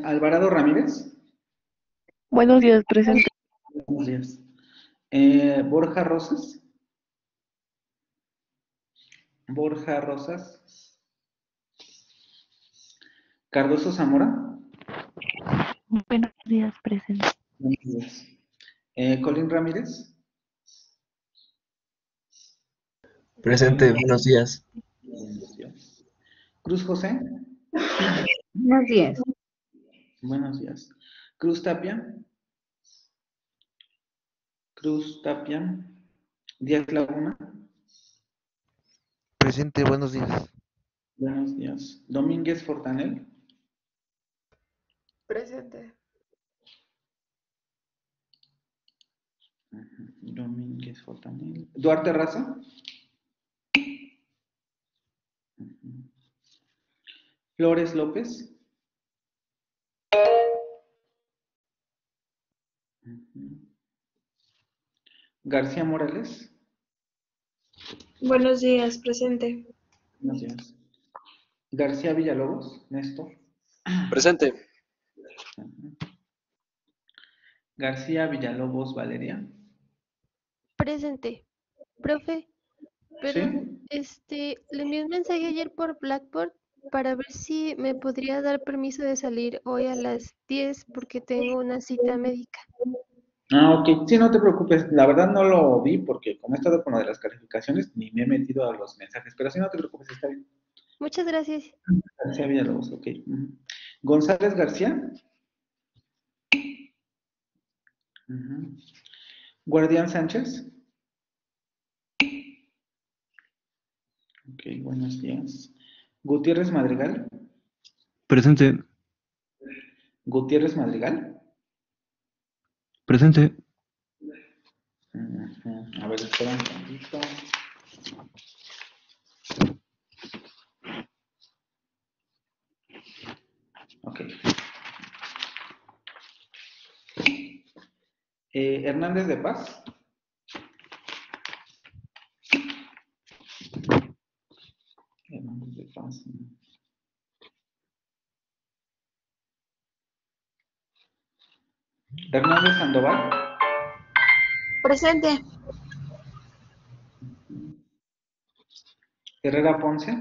Alvarado Ramírez. Buenos días, presente. Buenos días. Borja Rosas. Borja Rosas. Cardoso Zamora. Buenos días, presente. Buenos días. Colín Ramírez. Presente, buenos días. Buenos días. Cruz José. Buenos días. Buenos días. Cruz Tapia. Cruz Tapia. Díaz Laguna. Presente, buenos días. Buenos días. Domínguez Fortanel. Presente. Domínguez Fortanel. Duarte Raza. Flores López. García Morales. Buenos días, presente. Buenos días. García Villalobos. Néstor. Presente. García Villalobos Valeria. Presente. Profe, perdón, ¿Sí? le envié un mensaje ayer por Blackboard para ver si me podría dar permiso de salir hoy a las 10 porque tengo una cita médica. Ok. Sí, no te preocupes. La verdad no lo vi porque como he estado con lo de las calificaciones, ni me he metido a los mensajes. Pero sí, no te preocupes, está bien. Muchas gracias. García Villalobos, ok. González García. Guardián Sánchez. Ok, buenos días. Gutiérrez Madrigal. Presente, Gutiérrez Madrigal. presente. A ver, espera un tantito. Ok. Hernández de Paz. Hernández de Paz. Hernández Sandoval. Presente. Herrera Ponce.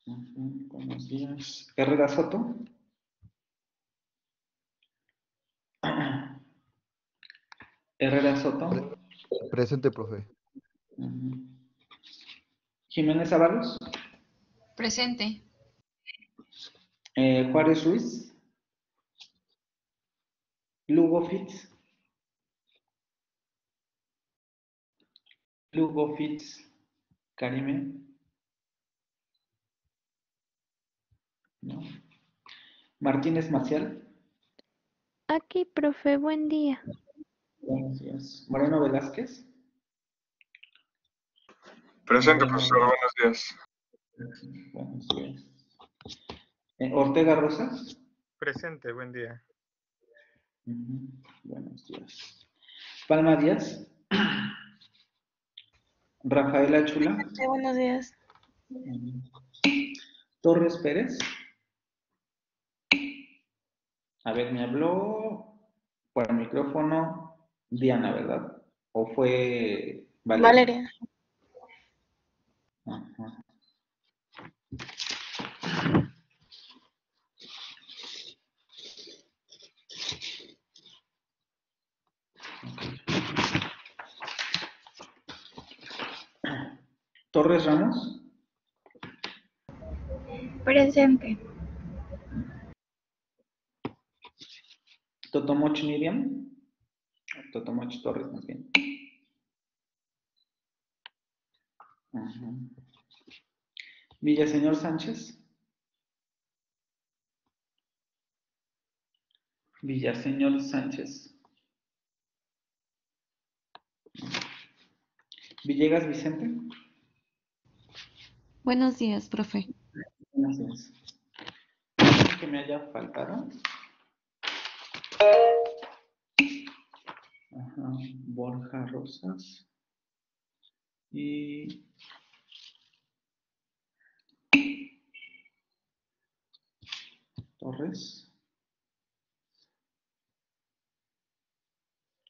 Buenos días. Herrera Soto. Herrera Soto. Presente, profe. Jiménez Ábalos. Presente. Juárez Ruiz. Lugo Fitz. Lugo Fitz. Karime. No. Martínez Maciel. Aquí, profe, buen día. Buenos días. Moreno Velázquez. Presente, Moreno profesor, buenos días. Buenos días. Ortega Rosas. Presente, buen día. Buenos días. Palma Díaz. Rafaela Chula. Buenos días. Torres Pérez. A ver, me habló por el micrófono Diana, ¿verdad? ¿O fue Valeria? Valeria. Ajá. Torres Ramos. Presente. Totomoch Miriam. Totomoch Torres, más bien. Ajá. Villaseñor Sánchez. Villaseñor Sánchez. Villegas Vicente. Buenos días, profe. Gracias. Que me haya faltado. Ajá. Borja Rosas. Y Torres.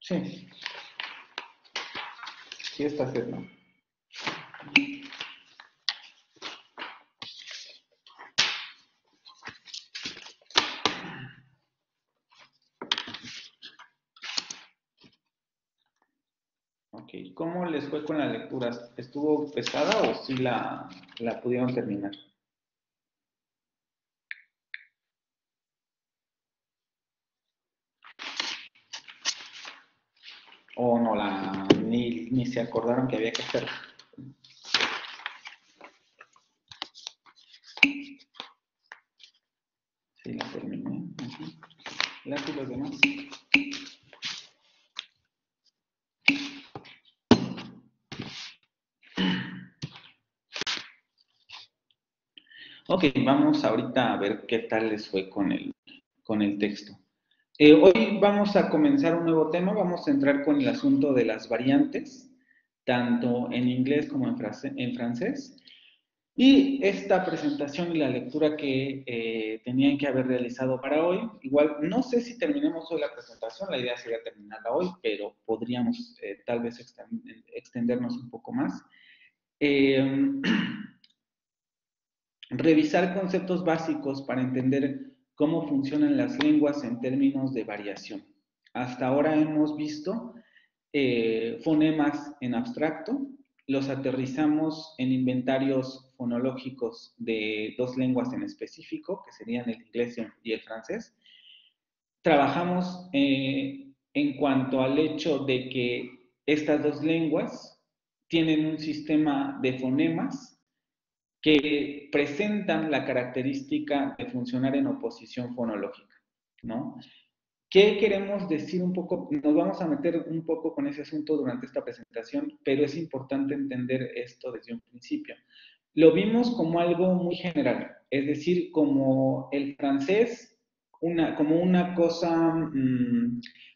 Sí. Sí, está cerca. Ok, ¿cómo les fue con la lectura? ¿Estuvo pesada o sí la pudieron terminar? ¿O no ni se acordaron que había que hacerlo? Sí, la terminé. Las y los demás. Ok, vamos ahorita a ver qué tal les fue con el texto. Hoy vamos a comenzar un nuevo tema, vamos a entrar con el asunto de las variantes, tanto en inglés como en francés. Y esta presentación y la lectura que tenían que haber realizado para hoy, igual no sé si terminemos hoy la presentación, la idea sería terminarla hoy, pero podríamos tal vez extendernos un poco más. Revisar conceptos básicos para entender cómo funcionan las lenguas en términos de variación. Hasta ahora hemos visto fonemas en abstracto, los aterrizamos en inventarios fonológicos de dos lenguas en específico, que serían el inglés y el francés. Trabajamos en cuanto al hecho de que estas dos lenguas tienen un sistema de fonemas que presentan la característica de funcionar en oposición fonológica, ¿no? ¿Qué queremos decir un poco? Nos vamos a meter un poco con ese asunto durante esta presentación, pero es importante entender esto desde un principio. Lo vimos como algo muy general, es decir, como el francés, como una cosa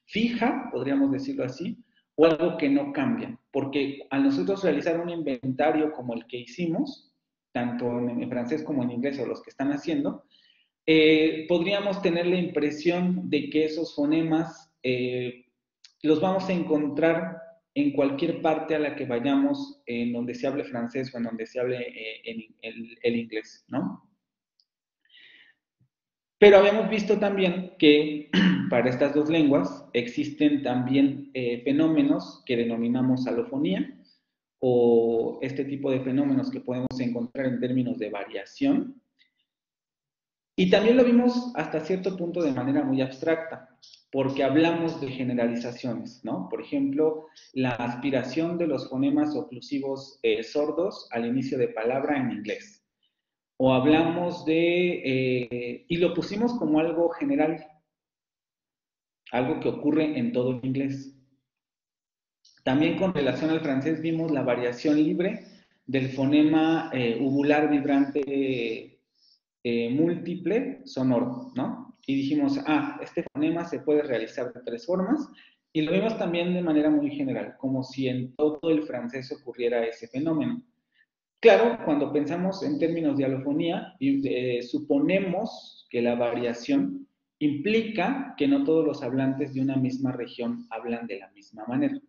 fija, podríamos decirlo así, o algo que no cambia, porque al nosotros realizar un inventario como el que hicimos, tanto en francés como en inglés o los que están haciendo, podríamos tener la impresión de que esos fonemas los vamos a encontrar en cualquier parte a la que vayamos, en donde se hable francés o en donde se hable el inglés, ¿no? Pero habíamos visto también que para estas dos lenguas existen también fenómenos que denominamos alofonía, o este tipo de fenómenos que podemos encontrar en términos de variación. Y también lo vimos hasta cierto punto de manera muy abstracta, porque hablamos de generalizaciones, ¿no? Por ejemplo, la aspiración de los fonemas oclusivos sordos al inicio de palabra en inglés. O hablamos y lo pusimos como algo general, algo que ocurre en todo el inglés. También con relación al francés vimos la variación libre del fonema uvular vibrante múltiple sonoro, ¿no? Y dijimos, este fonema se puede realizar de tres formas, y lo vimos también de manera muy general, como si en todo el francés ocurriera ese fenómeno. Claro, cuando pensamos en términos de alofonía, suponemos que la variación implica que no todos los hablantes de una misma región hablan de la misma manera.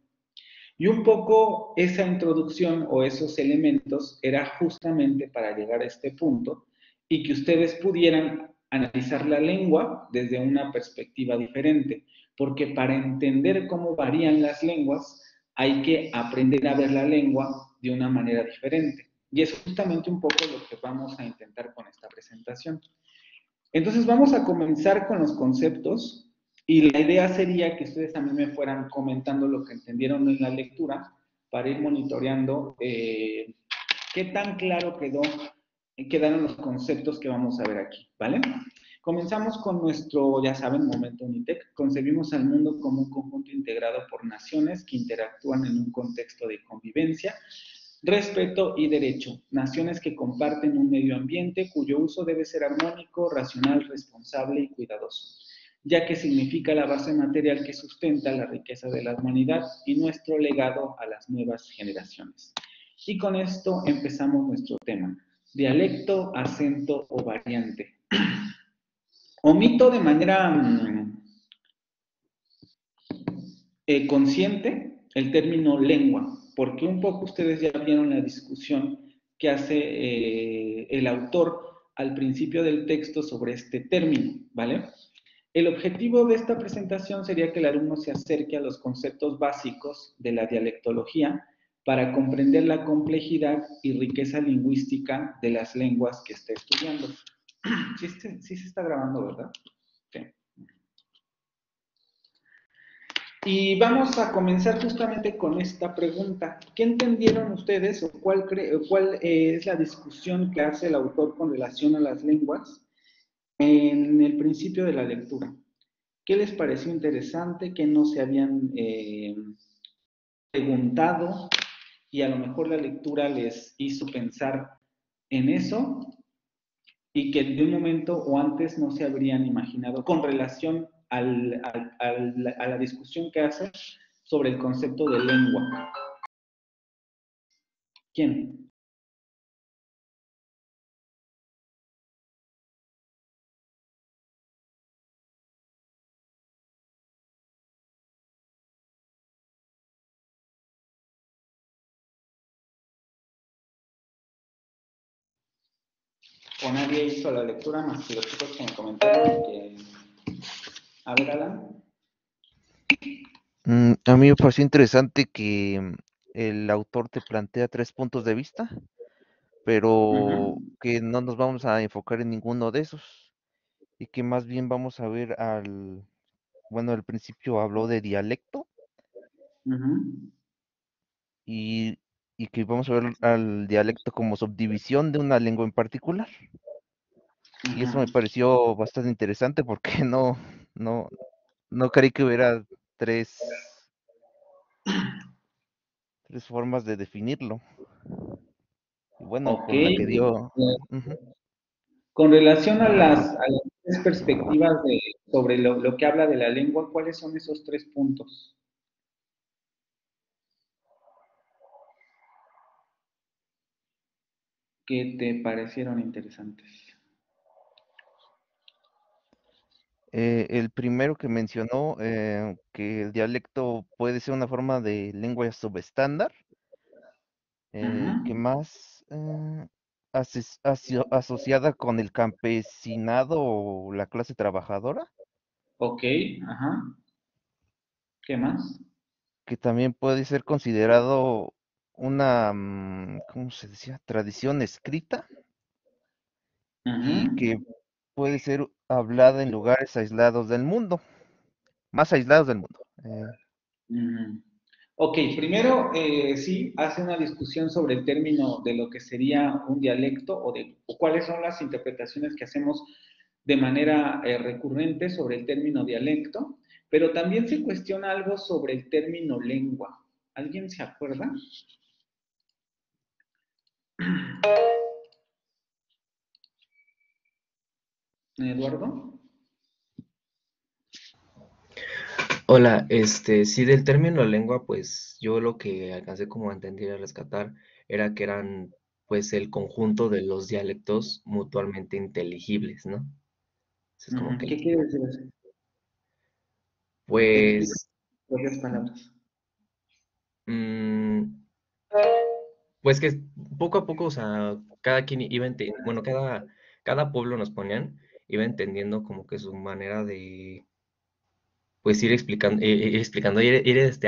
Y un poco esa introducción o esos elementos era justamente para llegar a este punto y que ustedes pudieran analizar la lengua desde una perspectiva diferente, porque para entender cómo varían las lenguas hay que aprender a ver la lengua de una manera diferente. Y es justamente un poco lo que vamos a intentar con esta presentación. Entonces vamos a comenzar con los conceptos. Y la idea sería que ustedes también me fueran comentando lo que entendieron en la lectura para ir monitoreando qué tan claro quedaron los conceptos que vamos a ver aquí, ¿vale? Comenzamos con nuestro, ya saben, momento Unitec. Concebimos al mundo como un conjunto integrado por naciones que interactúan en un contexto de convivencia, respeto y derecho. Naciones que comparten un medio ambiente cuyo uso debe ser armónico, racional, responsable y cuidadoso, ya que significa la base material que sustenta la riqueza de la humanidad y nuestro legado a las nuevas generaciones. Y con esto empezamos nuestro tema: dialecto, acento o variante. Omito de manera consciente el término lengua, porque un poco ustedes ya vieron la discusión que hace el autor al principio del texto sobre este término, ¿vale? El objetivo de esta presentación sería que el alumno se acerque a los conceptos básicos de la dialectología para comprender la complejidad y riqueza lingüística de las lenguas que está estudiando. Sí se está grabando, ¿verdad? Sí. Y vamos a comenzar justamente con esta pregunta. ¿Qué entendieron ustedes o cuál es la discusión que hace el autor con relación a las lenguas en el principio de la lectura? ¿Qué les pareció interesante? ¿Qué no se habían preguntado? Y a lo mejor la lectura les hizo pensar en eso y que de un momento o antes no se habrían imaginado con relación a la discusión que hace sobre el concepto de lengua. ¿Quién? O nadie hizo la lectura más que los chicos que me comentaron que... A ver, Alan. A mí me pareció interesante que el autor te plantea 3 puntos de vista, pero que no nos vamos a enfocar en ninguno de esos y que más bien vamos a ver bueno, al principio habló de dialecto y, y que vamos a ver al dialecto como subdivisión de una lengua en particular. Y eso me pareció bastante interesante porque no creí que hubiera tres formas de definirlo. Y bueno, Ok. con la que dio. Ujú. Con relación a las tres perspectivas sobre lo que habla de la lengua, ¿cuáles son esos 3 puntos? ¿Qué te parecieron interesantes? El primero que mencionó, que el dialecto puede ser una forma de lengua subestándar, que más asociada con el campesinado o la clase trabajadora, Ok, ajá. ¿Qué más? que también puede ser considerado una, ¿cómo se decía? Tradición escrita y que puede ser hablada en lugares aislados del mundo, más aislados del mundo. Ok, primero sí, hace una discusión sobre el término de lo que sería un dialecto o cuáles son las interpretaciones que hacemos de manera recurrente sobre el término dialecto, pero también se cuestiona algo sobre el término lengua. ¿Alguien se acuerda? ¿Eduardo? Hola, sí, del término lengua, pues yo lo que alcancé como a entender y a rescatar era que eran pues el conjunto de los dialectos mutuamente inteligibles, ¿no? Eso es como que ¿Qué quiere decir eso? Explica pues, en propias palabras. mm, pues que poco a poco, o sea, cada quien iba entendiendo, bueno, cada pueblo nos ponían, iba entendiendo como que su manera de, pues ir explicando,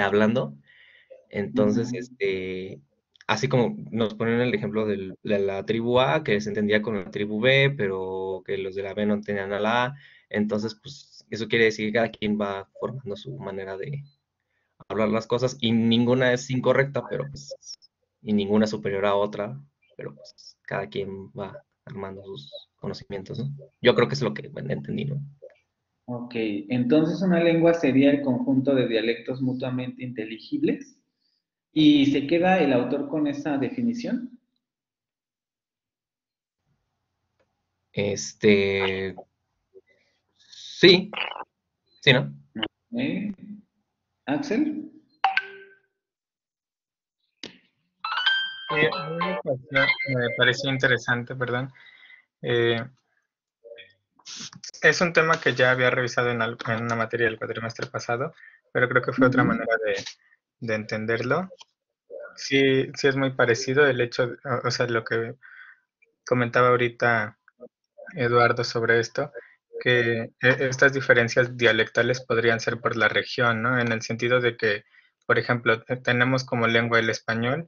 hablando. Entonces, así como nos ponen el ejemplo de la tribu A, que se entendía con la tribu B, pero que los de la B no entendían a la A. Entonces, pues eso quiere decir que cada quien va formando su manera de hablar las cosas y ninguna es incorrecta, pero pues, y ninguna es superior a otra, pero pues cada quien va armando sus conocimientos, ¿no? Yo creo que es lo que bueno, entendí, ¿no? Ok, entonces una lengua sería el conjunto de dialectos mutuamente inteligibles. ¿Y se queda el autor con esa definición? Sí, sí, ¿no? ¿Eh? ¿Axel? A mí me pareció interesante, perdón, eh, Es un tema que ya había revisado en una materia del cuatrimestre pasado, pero creo que fue otra manera de entenderlo. Sí, sí es muy parecido el hecho, o sea, lo que comentaba ahorita Eduardo sobre esto, que estas diferencias dialectales podrían ser por la región, ¿no? En el sentido de que, por ejemplo, tenemos como lengua el español,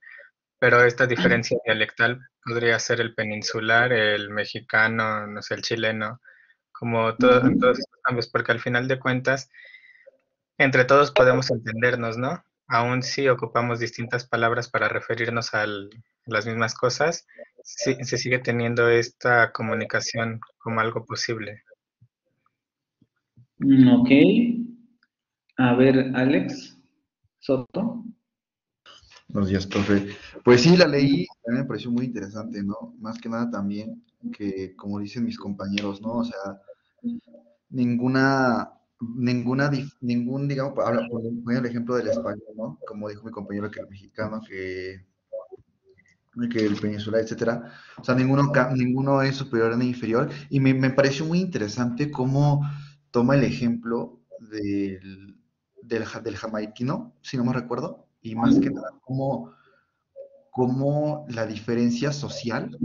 pero esta diferencia dialectal podría ser el peninsular, el mexicano, no sé, el chileno, como en todos estos cambios, porque al final de cuentas, entre todos podemos entendernos, ¿no? Aún si ocupamos distintas palabras para referirnos a las mismas cosas, se sigue teniendo esta comunicación como algo posible. Ok. A ver, Alex Soto. Buenos días, profe. Pues sí, la leí, también me pareció muy interesante, ¿no? Más que nada también que, como dicen mis compañeros, ¿no? O sea, ningún, digamos, poner el ejemplo del español, ¿no? Como dijo mi compañero que el mexicano, que el peninsular, etcétera. O sea, ninguno es superior ni inferior. Y me pareció muy interesante cómo toma el ejemplo del jamaiquino, si no me recuerdo, y más que nada, cómo la diferencia social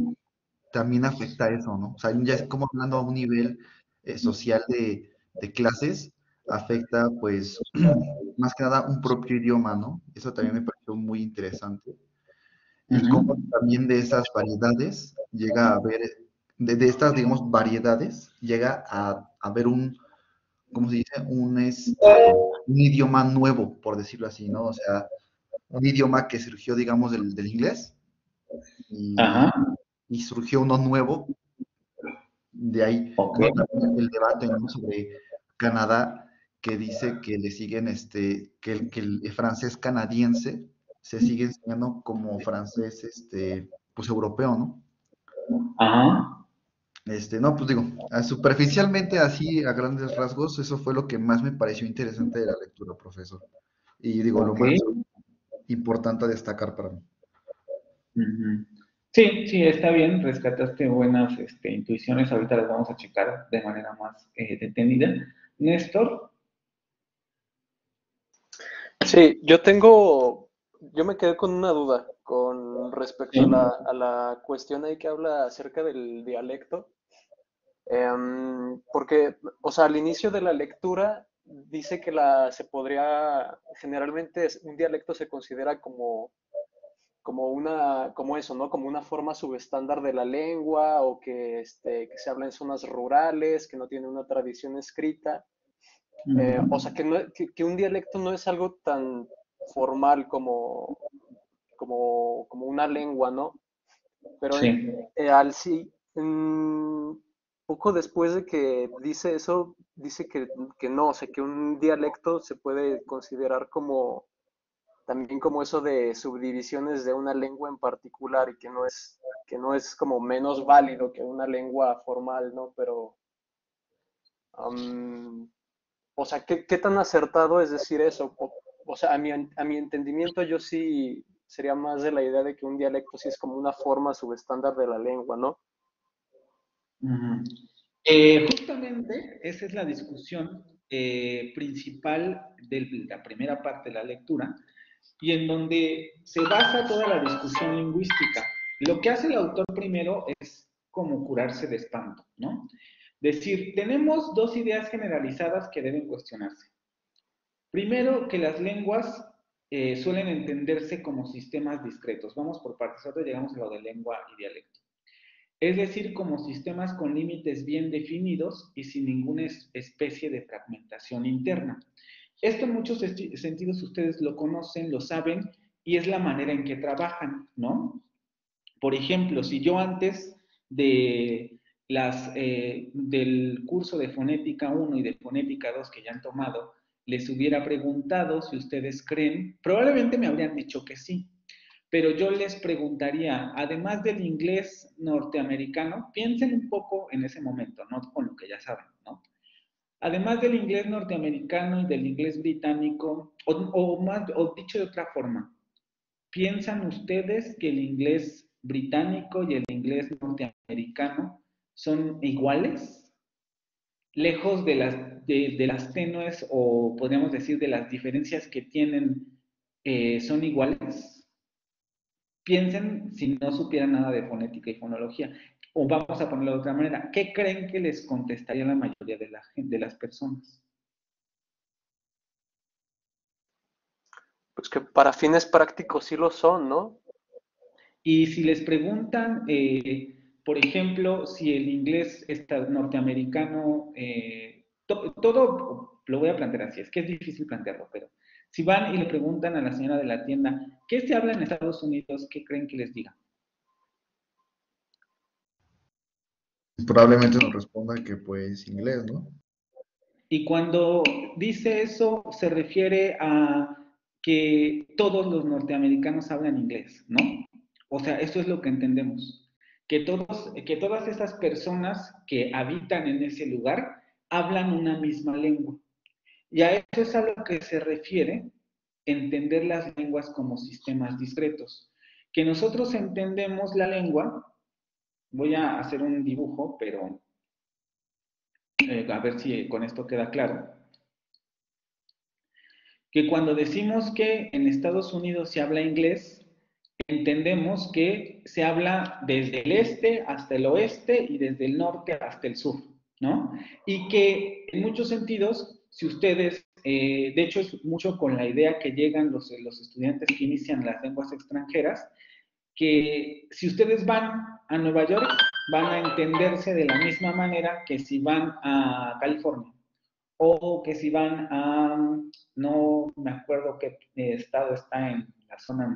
también afecta a eso, ¿no? O sea, ya es como hablando a un nivel social de clases, afecta pues más que nada un propio idioma, ¿no? Eso también me pareció muy interesante. Y cómo también de esas variedades llega a haber, de estas, digamos, variedades, llega a haber ¿cómo se dice? Un idioma nuevo, por decirlo así, ¿no? O sea, un idioma que surgió, digamos, del inglés y, Ajá. y surgió uno nuevo. De ahí, Ok. como también el debate, ¿no? Sobre Canadá, que dice que le siguen, que el francés canadiense se sigue enseñando como francés, pues europeo, ¿no? Ajá. No, pues digo, superficialmente, así a grandes rasgos, eso fue lo que más me pareció interesante de la lectura, profesor. Y digo, lo Ok. más importante a destacar para mí. Ujú. Sí, sí, está bien, rescataste buenas intuiciones, ahorita las vamos a checar de manera más detenida. Néstor. Sí, yo me quedé con una duda con respecto a Sí. a la cuestión ahí que habla acerca del dialecto. Porque, o sea, al inicio de la lectura dice que generalmente un dialecto se considera como eso, ¿no? Como una forma subestándar de la lengua o que se habla en zonas rurales, que no tiene una tradición escrita. O sea, que un dialecto no es algo tan formal como una lengua, ¿no? Pero Sí. poco después de que dice eso, dice que no, o sea, que un dialecto se puede considerar también como eso de subdivisiones de una lengua en particular y que no es como menos válido que una lengua formal, ¿no? Pero, o sea, ¿qué tan acertado es decir eso? O sea, a mi entendimiento yo sí sería más de la idea de que un dialecto sí es como una forma subestándar de la lengua, ¿no? Ujú. Justamente esa es la discusión principal de la primera parte de la lectura y en donde se basa toda la discusión lingüística. Lo que hace el autor primero es como curarse de espanto, ¿no? Decir, tenemos dos ideas generalizadas que deben cuestionarse. Primero, que las lenguas suelen entenderse como sistemas discretos. Vamos por partes, ahora llegamos a lo de lengua y dialecto. Es decir, como sistemas con límites bien definidos y sin ninguna especie de fragmentación interna. Esto en muchos sentidos ustedes lo conocen, lo saben, y es la manera en que trabajan, ¿no? Por ejemplo, si yo antes del curso de fonética 1 y de fonética 2 que ya han tomado, les hubiera preguntado si ustedes creen, probablemente me habrían dicho que sí, pero yo les preguntaría, además del inglés norteamericano, piensen un poco en ese momento, no con lo que ya saben, ¿no? Además del inglés norteamericano y del inglés británico, o dicho de otra forma, ¿piensan ustedes que el inglés británico y el inglés norteamericano son iguales? lejos de las tenues o podríamos decir de las diferencias que tienen, son iguales. Piensen si no supieran nada de fonética y fonología. O vamos a ponerlo de otra manera, ¿qué creen que les contestaría la mayoría de las personas? Pues que para fines prácticos sí lo son, ¿no? Y si les preguntan, por ejemplo, si el inglés norteamericano, todo lo voy a plantear así, es que es difícil plantearlo, pero si van y le preguntan a la señora de la tienda, ¿qué se habla en Estados Unidos? ¿Qué creen que les diga? Probablemente nos responda que pues inglés, ¿no? Y cuando dice eso, se refiere a que todos los norteamericanos hablan inglés, ¿no? O sea, eso es lo que entendemos. Que todas esas personas que habitan en ese lugar hablan una misma lengua. Y a eso es a lo que se refiere entender las lenguas como sistemas discretos. Que nosotros entendemos la lengua, voy a hacer un dibujo, pero a ver si con esto queda claro. Que cuando decimos que en Estados Unidos se habla inglés, entendemos que se habla desde el este hasta el oeste y desde el norte hasta el sur, ¿no? Y que en muchos sentidos, si ustedes, de hecho es mucho con la idea que llegan los estudiantes que inician las lenguas extranjeras, que si ustedes van a Nueva York, van a entenderse de la misma manera que si van a California. O que si van a, no me acuerdo qué estado está en la zona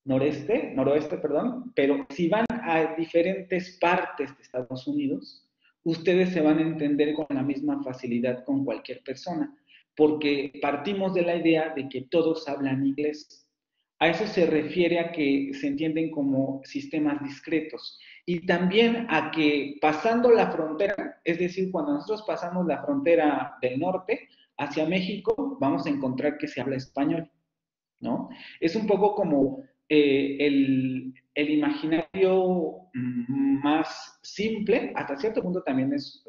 noroeste, perdón, pero si van a diferentes partes de Estados Unidos, ustedes se van a entender con la misma facilidad con cualquier persona, porque partimos de la idea de que todos hablan inglés. A eso se refiere a que se entienden como sistemas discretos y también a que pasando la frontera, es decir, cuando nosotros pasamos la frontera del norte hacia México, vamos a encontrar que se habla español, ¿no? Es un poco como el imaginario más simple, hasta cierto punto también es,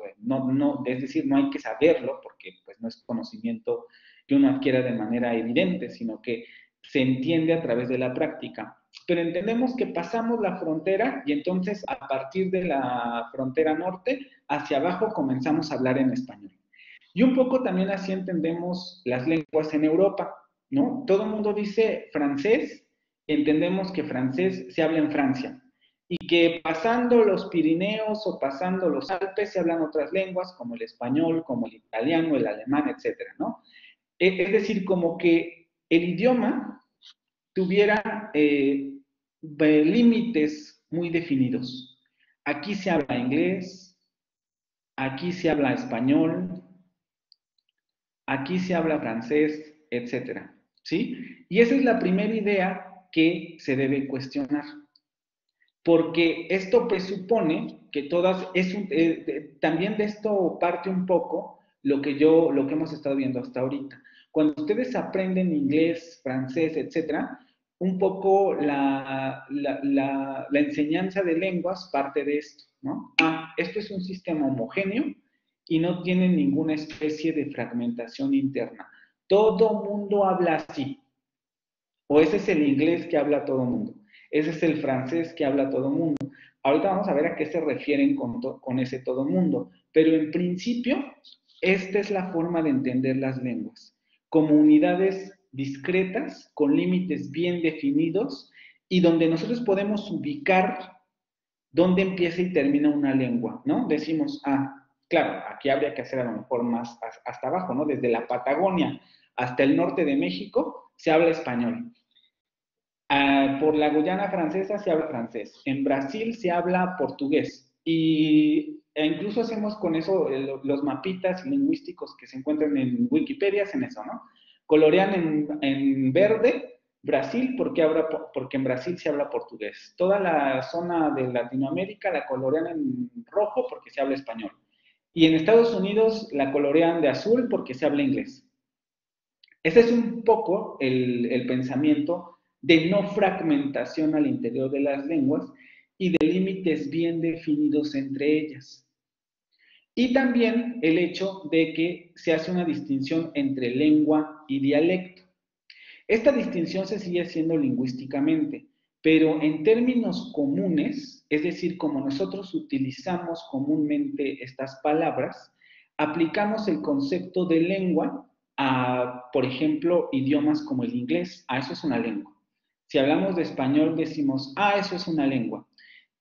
es decir, no hay que saberlo porque pues, no es conocimiento que uno adquiera de manera evidente, sino que se entiende a través de la práctica. Pero entendemos que pasamos la frontera y entonces a partir de la frontera norte hacia abajo comenzamos a hablar en español. Y un poco también así entendemos las lenguas en Europa, ¿no? Todo el mundo dice francés, entendemos que francés se habla en Francia y que pasando los Pirineos o pasando los Alpes se hablan otras lenguas como el español, como el italiano, el alemán, etcétera, ¿no? Es decir, como que el idioma tuviera límites muy definidos. Aquí se habla inglés, aquí se habla español, aquí se habla francés, etcétera, ¿sí? Y esa es la primera idea que se debe cuestionar, porque esto presupone que todas, también de esto parte un poco lo que hemos estado viendo hasta ahorita. Cuando ustedes aprenden inglés, francés, etcétera, un poco la enseñanza de lenguas parte de esto, ¿no? Esto es un sistema homogéneo y no tiene ninguna especie de fragmentación interna. Todo mundo habla así. O ese es el inglés que habla todo mundo. Ese es el francés que habla todo mundo. Ahorita vamos a ver a qué se refieren con ese todo mundo. Pero en principio, esta es la forma de entender las lenguas. Como unidades discretas, con límites bien definidos, y donde nosotros podemos ubicar dónde empieza y termina una lengua, ¿no? Decimos, claro, aquí habría que hacer a lo mejor más hasta abajo, ¿no? Desde la Patagonia hasta el norte de México se habla español. Por la Guyana francesa se habla francés. En Brasil se habla portugués. E incluso hacemos con eso los mapitas lingüísticos que se encuentran en Wikipedia, hacen eso, ¿no? Colorean en verde Brasil porque en Brasil se habla portugués. Toda la zona de Latinoamérica la colorean en rojo porque se habla español. Y en Estados Unidos la colorean de azul porque se habla inglés. Ese es un poco el pensamiento de no fragmentación al interior de las lenguas y de límites bien definidos entre ellas. Y también el hecho de que se hace una distinción entre lengua y dialecto. Esta distinción se sigue haciendo lingüísticamente, pero en términos comunes, es decir, como nosotros utilizamos comúnmente estas palabras, aplicamos el concepto de lengua a, por ejemplo, idiomas como el inglés. Ah, eso es una lengua. Si hablamos de español, decimos, ah, eso es una lengua.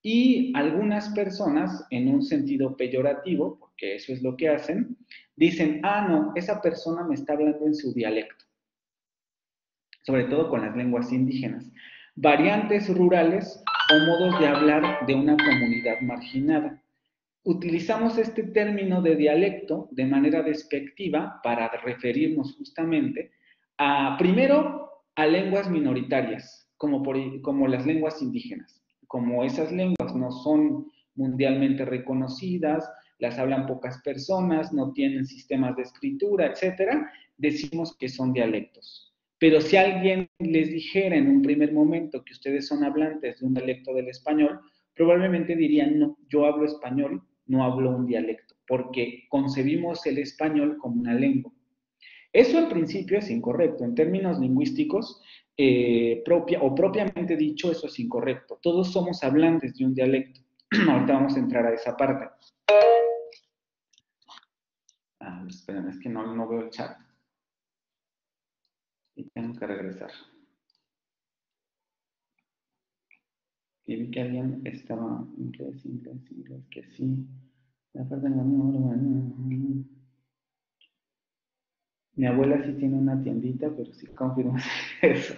Y algunas personas, en un sentido peyorativo, porque eso es lo que hacen, dicen, ah, no, esa persona me está hablando en su dialecto, sobre todo con las lenguas indígenas, variantes rurales o modos de hablar de una comunidad marginada. Utilizamos este término de dialecto de manera despectiva para referirnos justamente a, primero, a lenguas minoritarias, como las lenguas indígenas. Como esas lenguas no son mundialmente reconocidas, las hablan pocas personas, no tienen sistemas de escritura, etcétera, decimos que son dialectos. Pero si alguien les dijera en un primer momento que ustedes son hablantes de un dialecto del español, probablemente dirían, no, yo hablo español, no hablo un dialecto, porque concebimos el español como una lengua. Eso en principio es incorrecto. En términos lingüísticos, propiamente dicho, eso es incorrecto. Todos somos hablantes de un dialecto. Ahorita vamos a entrar a esa parte. Ah, esperen, es que no veo el chat. Y tengo que regresar. Y vi que alguien estaba inglés, que sí. La parte de la mi abuela sí tiene una tiendita, pero sí confirmo eso.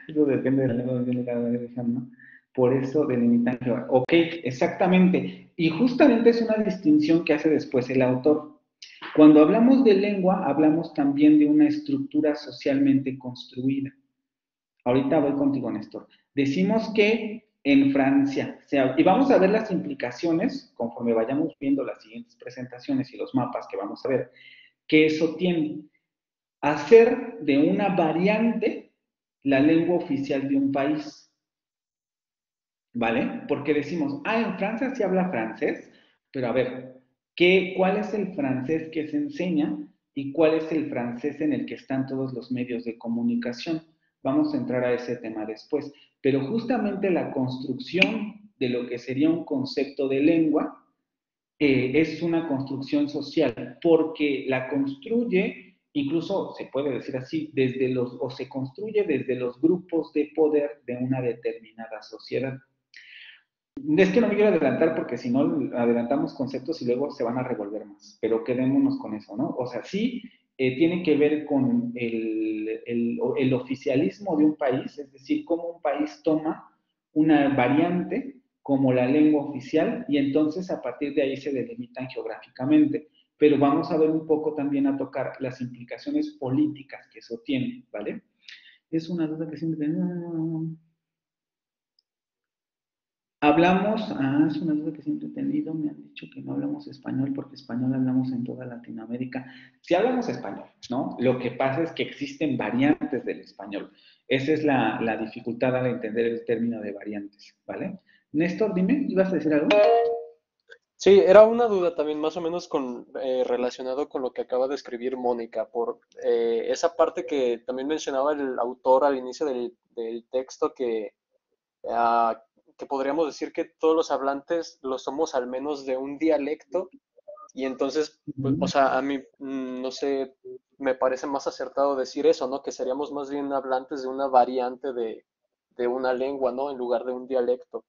Eso depende de la lengua de cada región, ¿no? Por eso delimitan geográfico. Ok, exactamente. Y justamente es una distinción que hace después el autor. Cuando hablamos de lengua, hablamos también de una estructura socialmente construida. Ahorita voy contigo, Néstor. Decimos que en Francia, y vamos a ver las implicaciones conforme vayamos viendo las siguientes presentaciones y los mapas que vamos a ver, que eso tiene. Hacer de una variante la lengua oficial de un país, ¿vale? Porque decimos, ah, en Francia se habla francés, pero a ver, ¿cuál es el francés que se enseña y cuál es el francés en el que están todos los medios de comunicación? Vamos a entrar a ese tema después, pero justamente la construcción de lo que sería un concepto de lengua es una construcción social, porque la construye, incluso se puede decir así, o se construye desde los grupos de poder de una determinada sociedad. Es que no me quiero adelantar porque si no adelantamos conceptos y luego se van a revolver más, pero quedémonos con eso, ¿no? O sea, sí tiene que ver con el oficialismo de un país, es decir, cómo un país toma una variante como la lengua oficial y entonces a partir de ahí se delimitan geográficamente. Pero vamos a ver un poco también a tocar las implicaciones políticas que eso tiene, ¿vale? Es una duda que siempre tengo. Es una duda que siempre he tenido, me han dicho que no hablamos español porque español hablamos en toda Latinoamérica. Sí hablamos español, ¿no? Lo que pasa es que existen variantes del español. Esa es la dificultad al entender el término de variantes, ¿vale? Néstor, dime, ¿ibas a decir algo? Sí, era una duda también más o menos relacionado con lo que acaba de escribir Mónica, por esa parte que también mencionaba el autor al inicio del texto que podríamos decir que todos los hablantes lo somos al menos de un dialecto y entonces, pues, o sea, a mí, no sé, me parece más acertado decir eso, ¿no? Que seríamos más bien hablantes de una variante de una lengua, ¿no? En lugar de un dialecto.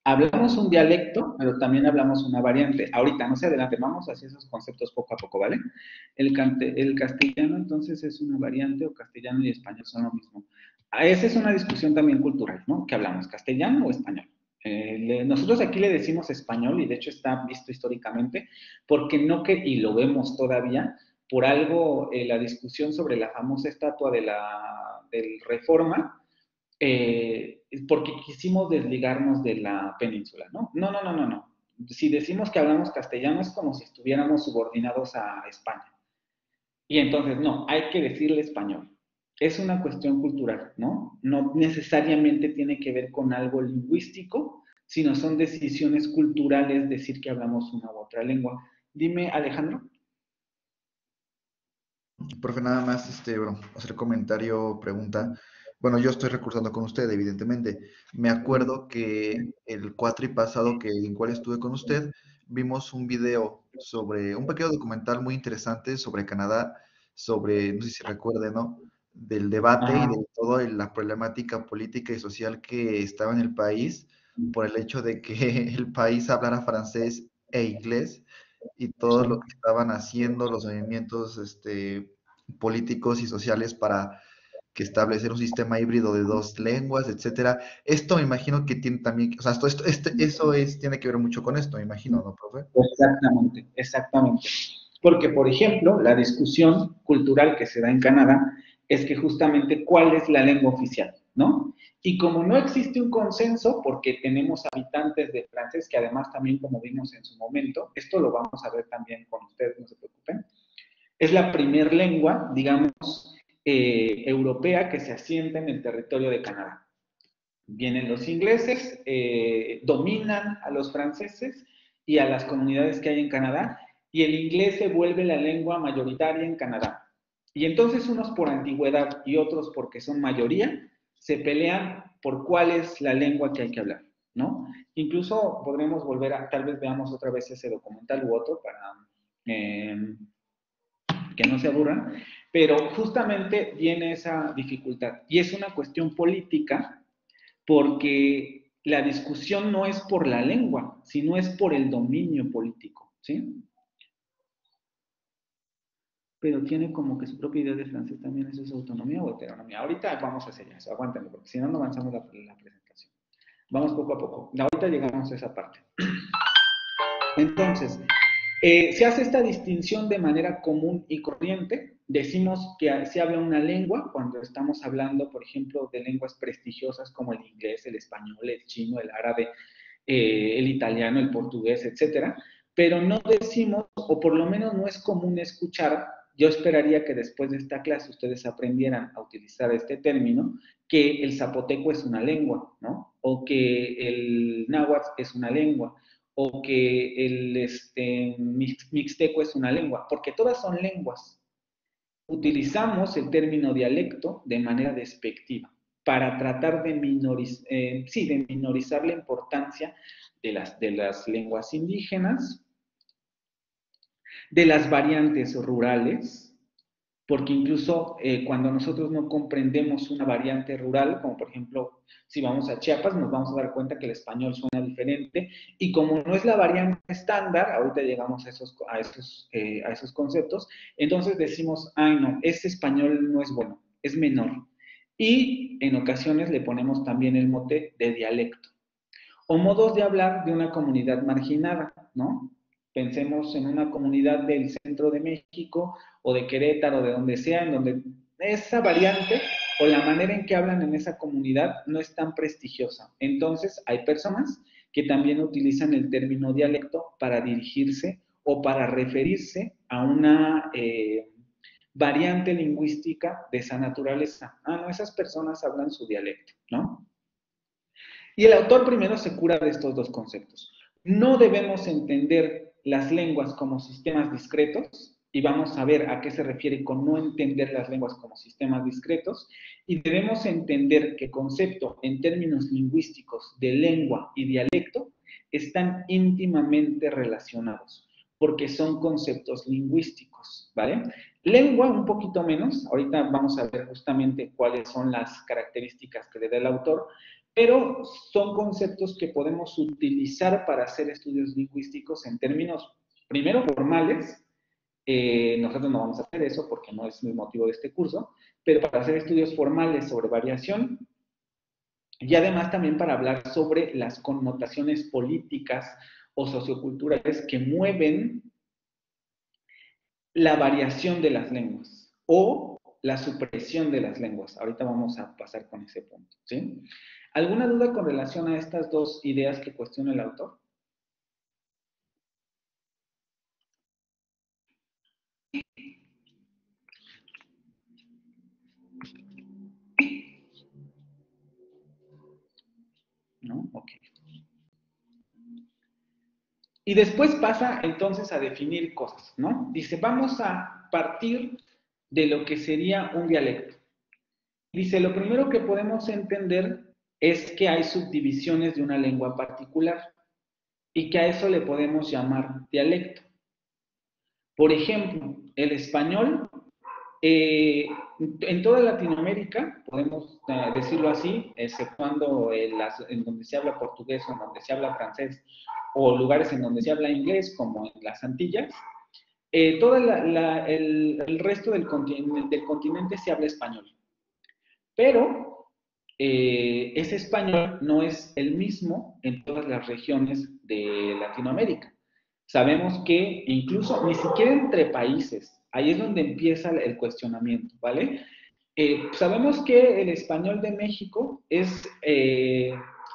Hablamos un dialecto, pero también hablamos una variante. Ahorita, no se adelante, vamos hacia esos conceptos poco a poco, ¿vale? El castellano, entonces, es una variante, o castellano y español son lo mismo. Esa es una discusión también cultural, ¿no? ¿Qué hablamos, castellano o español? Nosotros aquí le decimos español, y de hecho está visto históricamente, porque y lo vemos todavía, por algo la discusión sobre la famosa estatua del Reforma, porque quisimos desligarnos de la península, ¿no? No. Si decimos que hablamos castellano es como si estuviéramos subordinados a España. Y entonces, no, hay que decirle español. Es una cuestión cultural, ¿no? No necesariamente tiene que ver con algo lingüístico, sino son decisiones culturales decir que hablamos una u otra lengua. Dime, Alejandro. Profe, nada más, bueno, hacer comentario, pregunta. Bueno, yo estoy recursando con usted, evidentemente. Me acuerdo que el cuatri pasado en cual estuve con usted, vimos un video sobre, un pequeño documental muy interesante sobre Canadá, sobre, no sé si se recuerde, ¿no? Del debate y Ajá. de toda la problemática política y social que estaba en el país por el hecho de que el país hablara francés e inglés y todo lo Sí. que estaban haciendo, los movimientos políticos y sociales para que establecer un sistema híbrido de dos lenguas, etcétera. Esto me imagino que tiene también, o sea, tiene que ver mucho con esto, me imagino, ¿no, profe? Exactamente, exactamente. Porque, por ejemplo, la discusión cultural que se da en Canadá es que justamente cuál es la lengua oficial, ¿no? Y como no existe un consenso, porque tenemos habitantes de francés, que además también, como vimos en su momento, esto lo vamos a ver también con ustedes, no se preocupen, es la primer lengua, digamos, europea que se asienta en el territorio de Canadá. Vienen los ingleses, dominan a los franceses y a las comunidades que hay en Canadá, y el inglés se vuelve la lengua mayoritaria en Canadá. Y entonces unos por antigüedad y otros porque son mayoría, se pelean por cuál es la lengua que hay que hablar, ¿no? Incluso podremos volver a, tal vez veamos otra vez ese documental u otro para que no se aburran, pero justamente viene esa dificultad. Y es una cuestión política porque la discusión no es por la lengua, sino es por el dominio político, ¿sí? Pero tiene como que su propia idea de francés también, ¿eso es autonomía o heteronomía? Ahorita vamos a hacer eso, aguántenme, porque si no, no avanzamos la presentación. Vamos poco a poco. Ahorita llegamos a esa parte. Entonces, se hace esta distinción de manera común y corriente. Decimos que se habla una lengua cuando estamos hablando, por ejemplo, de lenguas prestigiosas como el inglés, el español, el chino, el árabe, el italiano, el portugués, etcétera, pero no decimos, o por lo menos no es común escuchar, yo esperaría que después de esta clase ustedes aprendieran a utilizar este término, que el zapoteco es una lengua, ¿no? O que el náhuatl es una lengua, o que el mixteco es una lengua, porque todas son lenguas. Utilizamos el término dialecto de manera despectiva para tratar de, de minorizar la importancia de las lenguas indígenas, de las variantes rurales, porque incluso cuando nosotros no comprendemos una variante rural, como por ejemplo, si vamos a Chiapas, nos vamos a dar cuenta que el español suena diferente, y como no es la variante estándar, ahorita llegamos a esos conceptos, entonces decimos, ay no, ese español no es bueno, es menor. Y en ocasiones le ponemos también el mote de dialecto. O modos de hablar de una comunidad marginada, ¿no? Pensemos en una comunidad del centro de México o de Querétaro, de donde sea, en donde esa variante o la manera en que hablan en esa comunidad no es tan prestigiosa. Entonces, hay personas que también utilizan el término dialecto para dirigirse o para referirse a una variante lingüística de esa naturaleza. Ah, no, esas personas hablan su dialecto, ¿no? Y el autor primero se cura de estos dos conceptos. No debemos entender las lenguas como sistemas discretos, y vamos a ver a qué se refiere con no entender las lenguas como sistemas discretos, y debemos entender que concepto en términos lingüísticos de lengua y dialecto están íntimamente relacionados, porque son conceptos lingüísticos, ¿vale? Lengua un poquito menos, ahorita vamos a ver justamente cuáles son las características que le da el autor, pero son conceptos que podemos utilizar para hacer estudios lingüísticos en términos, primero, formales. Nosotros no vamos a hacer eso porque no es el motivo de este curso, pero para hacer estudios formales sobre variación y además también para hablar sobre las connotaciones políticas o socioculturales que mueven la variación de las lenguas o la supresión de las lenguas. Ahorita vamos a pasar con ese punto, ¿sí? ¿Alguna duda con relación a estas dos ideas que cuestiona el autor? ¿No? Ok. Y después pasa entonces a definir cosas, ¿no? Dice, vamos a partir de lo que sería un dialecto. Dice, lo primero que podemos entender es que hay subdivisiones de una lengua particular y que a eso le podemos llamar dialecto. Por ejemplo, el español, en toda Latinoamérica, podemos decirlo así, exceptuando en donde se habla portugués o en donde se habla francés, o lugares en donde se habla inglés, como en las Antillas, todo el resto del continente se habla español. Pero ese español no es el mismo en todas las regiones de Latinoamérica. Sabemos que incluso ni siquiera entre países, ahí es donde empieza el cuestionamiento, ¿vale? Sabemos que el español de México es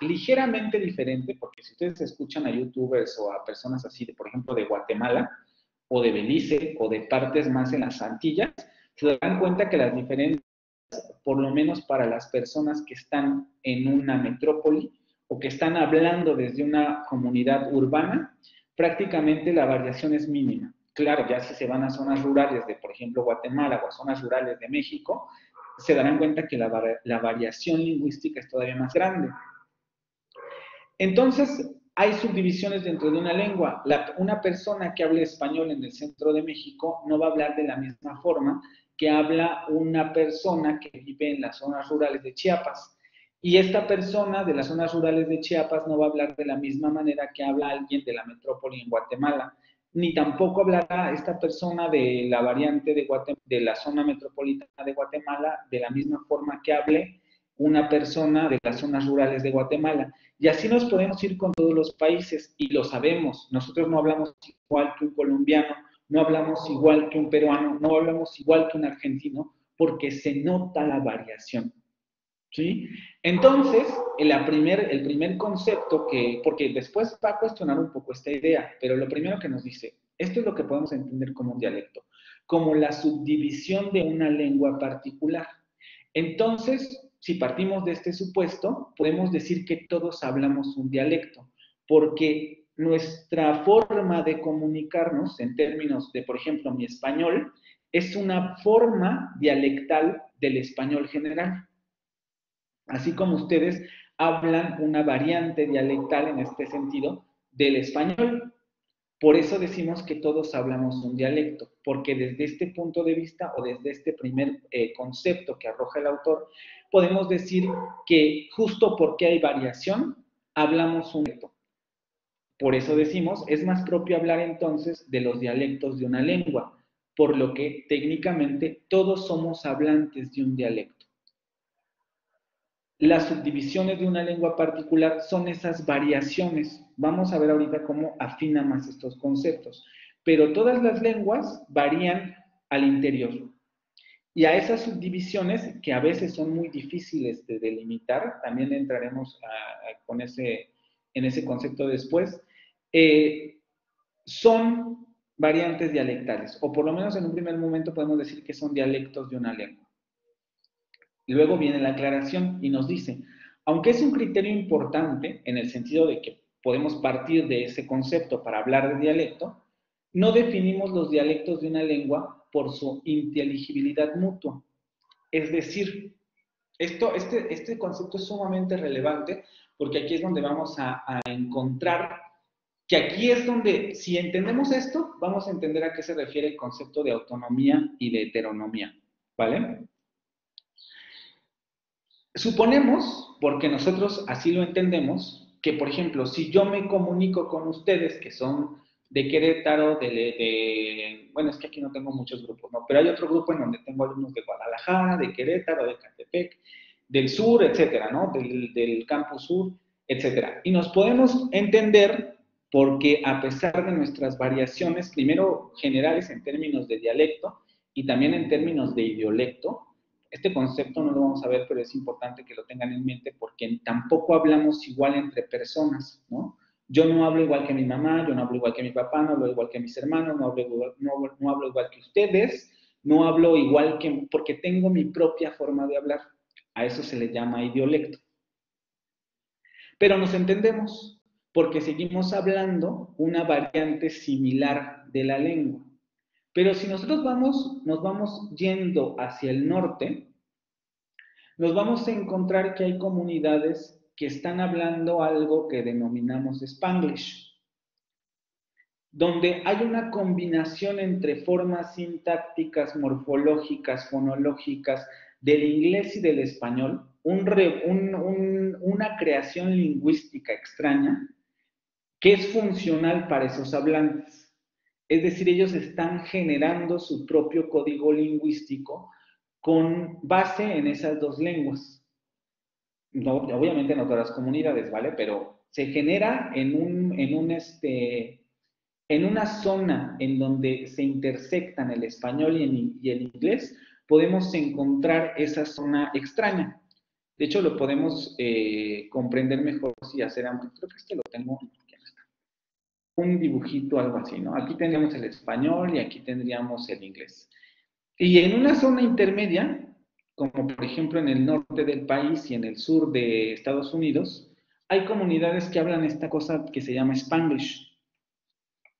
ligeramente diferente, porque si ustedes escuchan a youtubers o a personas así, por ejemplo, de Guatemala, o de Belice, o de partes más en las Antillas, se dan cuenta que las diferencias, por lo menos para las personas que están en una metrópoli o que están hablando desde una comunidad urbana, prácticamente la variación es mínima. Claro, ya si se van a zonas rurales de, por ejemplo, Guatemala o a zonas rurales de México, se darán cuenta que la variación lingüística es todavía más grande. Entonces, hay subdivisiones dentro de una lengua. Una persona que hable español en el centro de México no va a hablar de la misma forma que habla una persona que vive en las zonas rurales de Chiapas. Y esta persona de las zonas rurales de Chiapas no va a hablar de la misma manera que habla alguien de la metrópoli en Guatemala, ni tampoco hablará esta persona de la variante de la zona metropolitana de Guatemala de la misma forma que hable una persona de las zonas rurales de Guatemala. Y así nos podemos ir con todos los países, y lo sabemos. Nosotros no hablamos igual que un colombiano, no hablamos igual que un peruano, no hablamos igual que un argentino, porque se nota la variación, ¿sí? Entonces, el primer concepto porque después va a cuestionar un poco esta idea, pero lo primero que nos dice, esto es lo que podemos entender como un dialecto, como la subdivisión de una lengua particular. Entonces, si partimos de este supuesto, podemos decir que todos hablamos un dialecto, porque nuestra forma de comunicarnos, en términos de, por ejemplo, mi español, es una forma dialectal del español general. Así como ustedes hablan una variante dialectal en este sentido del español. Por eso decimos que todos hablamos un dialecto, porque desde este punto de vista o desde este primer concepto que arroja el autor, podemos decir que justo porque hay variación, hablamos un dialecto. Por eso decimos, es más propio hablar entonces de los dialectos de una lengua, por lo que técnicamente todos somos hablantes de un dialecto. Las subdivisiones de una lengua particular son esas variaciones. Vamos a ver ahorita cómo afina más estos conceptos. Pero todas las lenguas varían al interior. Y a esas subdivisiones, que a veces son muy difíciles de delimitar, también entraremos en ese concepto después, son variantes dialectales, o por lo menos en un primer momento podemos decir que son dialectos de una lengua. Luego viene la aclaración y nos dice, aunque es un criterio importante en el sentido de que podemos partir de ese concepto para hablar de dialecto, no definimos los dialectos de una lengua por su inteligibilidad mutua. Es decir, este concepto es sumamente relevante porque aquí es donde vamos a encontrar que aquí es donde, si entendemos esto, vamos a entender a qué se refiere el concepto de autonomía y de heteronomía, ¿vale? Suponemos, porque nosotros así lo entendemos, que por ejemplo, si yo me comunico con ustedes que son de Querétaro, bueno, es que aquí no tengo muchos grupos, ¿no? Pero hay otro grupo en donde tengo alumnos de Guadalajara, de Querétaro, de Catepec, del sur, etcétera, ¿no? Del campus sur, etcétera. Y nos podemos entender porque a pesar de nuestras variaciones, primero generales en términos de dialecto y también en términos de idiolecto, este concepto no lo vamos a ver, pero es importante que lo tengan en mente porque tampoco hablamos igual entre personas, ¿no? Yo no hablo igual que mi mamá, yo no hablo igual que mi papá, no hablo igual que mis hermanos, no hablo igual que ustedes, no hablo igual que, porque tengo mi propia forma de hablar. A eso se le llama idiolecto. Pero nos entendemos. porque seguimos hablando una variante similar de la lengua. Pero si nosotros nos vamos yendo hacia el norte, nos vamos a encontrar que hay comunidades que están hablando algo que denominamos Spanglish, donde hay una combinación entre formas sintácticas, morfológicas, fonológicas del inglés y del español, una creación lingüística extraña que es funcional para esos hablantes. Es decir, ellos están generando su propio código lingüístico con base en esas dos lenguas. No, obviamente no todas las comunidades, ¿vale? Pero se genera en una zona en donde se intersectan el español y el inglés, podemos encontrar esa zona extraña. De hecho, lo podemos comprender mejor si hacer amplio. Creo que este lo tengo, un dibujito, algo así, ¿no? Aquí tendríamos el español y aquí tendríamos el inglés. Y en una zona intermedia, como por ejemplo en el norte del país y en el sur de Estados Unidos, hay comunidades que hablan esta cosa que se llama Spanglish.